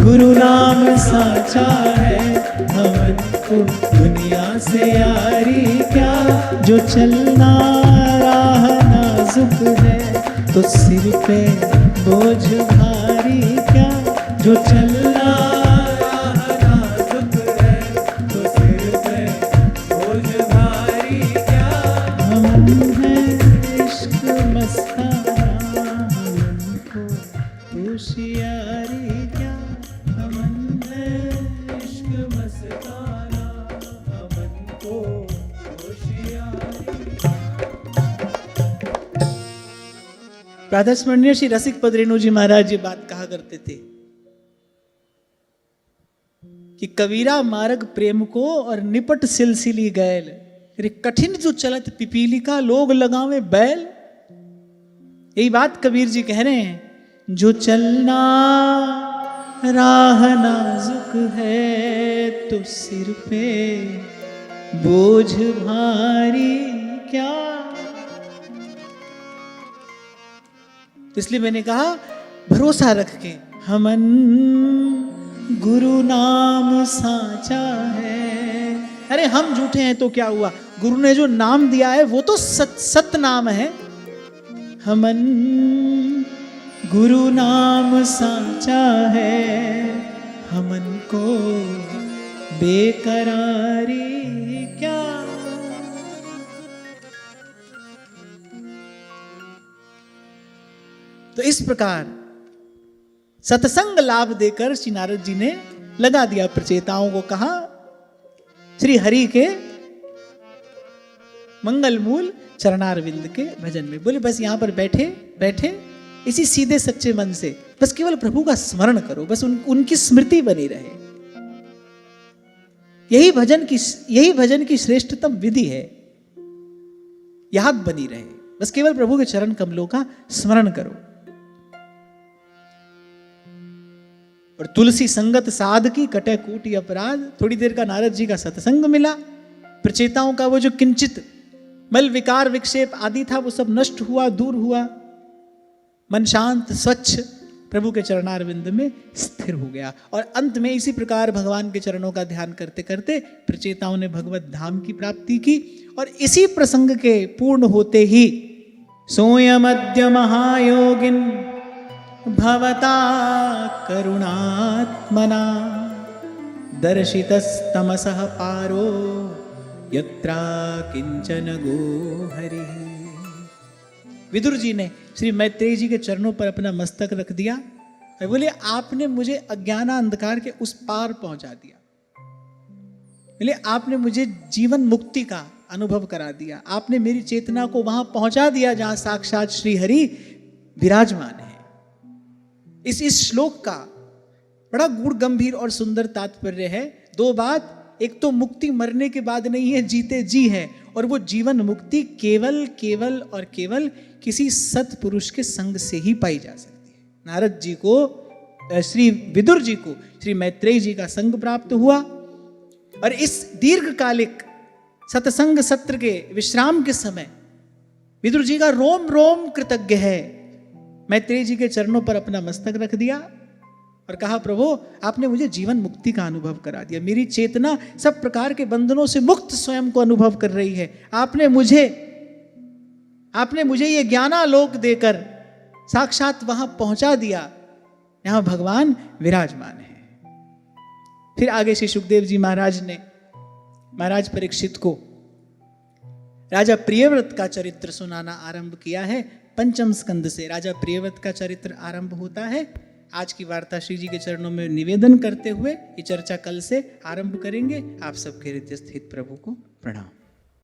गुरु नाम साचा है, हमन को दुनिया से यारी क्या। जो चलना राह नाजुक है, तो सिर पे बोझ भारी क्या। जो चलना राह नाजुक है, तो सिर पे बोझ भारी क्या। हम है इश्क मस्ताना, हमको होशियारी क्या। हम है इश्क मस्ताना, हमको होशियारी। राधा स्मरणीय श्री रसिक पद रेणु जी महाराज ये बात कहा करते थे कि कबीरा मार्ग प्रेम को और निपट सिलसिली गैल। अरे कठिन जो चलत पिपीलिका लोग लगावे बैल। यही बात कबीर जी कह रहे हैं। जो चलना राह नाजुक है, तो सिर पे बोझ भारी क्या। तो इसलिए मैंने कहा भरोसा रख के, हमन गुरु नाम साचा है। अरे हम झूठे हैं तो क्या हुआ, गुरु ने जो नाम दिया है वो तो सत नाम है। हमन गुरु नाम साचा है, हमन को बेकरारी क्या। तो इस प्रकार सत्संग लाभ देकर श्री नारद जी ने लगा दिया प्रचेताओं को। कहा श्री हरि के मंगल मूल चरणारविंद के भजन में। बोले बस यहां पर बैठे बैठे इसी सीधे सच्चे मन से बस केवल प्रभु का स्मरण करो, बस उनकी स्मृति बनी रहे। यही भजन की श्रेष्ठतम विधि है। याद बनी रहे, बस केवल प्रभु के चरण कमलों का स्मरण करो। और तुलसी संगत साध की कटे कूटी अपराध। थोड़ी देर का नारद जी का सत्संग मिला, प्रचेताओं का वो जो किंचित मल विकार विक्षेप आदि था वो सब नष्ट हुआ, दूर हुआ। मन शांत स्वच्छ प्रभु के चरणारविंद में स्थिर हो गया। और अंत में इसी प्रकार भगवान के चरणों का ध्यान करते करते प्रचेताओं ने भगवत धाम की प्राप्ति की। और इसी प्रसंग के पूर्ण होते ही सोयमद्य महायोगिन भवता करुणात्मना दर्शितस्तमसः पारो यत्रा किंचन गोहरि। विदुर जी ने श्री मैत्रेय जी के चरणों पर अपना मस्तक रख दिया और बोले आपने मुझे अज्ञान अंधकार के उस पार पहुंचा दिया। बोले आपने मुझे जीवन मुक्ति का अनुभव करा दिया, आपने मेरी चेतना को वहां पहुंचा दिया जहां साक्षात श्री हरि विराजमान है। इस श्लोक का बड़ा गूढ़ गंभीर और सुंदर तात्पर्य है। दो बात, एक तो मुक्ति मरने के बाद नहीं है, जीते जी है, और वो जीवन मुक्ति केवल केवल और केवल किसी सत्पुरुष के संग से ही पाई जा सकती है। नारद जी को, श्री विदुर जी को श्री मैत्रेय जी का संग प्राप्त हुआ और इस दीर्घकालिक सत्संग सत्र के विश्राम के समय विदुर जी का रोम रोम कृतज्ञ है। मैत्रेय जी के चरणों पर अपना मस्तक रख दिया और कहा प्रभु आपने मुझे जीवन मुक्ति का अनुभव करा दिया, मेरी चेतना सब प्रकार के बंधनों से मुक्त स्वयं को अनुभव कर रही है। आपने मुझे ये ज्ञानालोक देकर साक्षात वहां पहुंचा दिया, यहां भगवान विराजमान है। फिर आगे श्री सुखदेव जी महाराज ने महाराज परीक्षित को राजा प्रियव्रत का चरित्र सुनाना आरंभ किया है। पंचम स्कंद से राजा प्रियव्रत का चरित्र आरंभ होता है। आज की वार्ता श्री जी के चरणों में निवेदन करते हुए ये चर्चा कल से आरंभ करेंगे। आप सबके हृदय स्थित प्रभु को प्रणाम।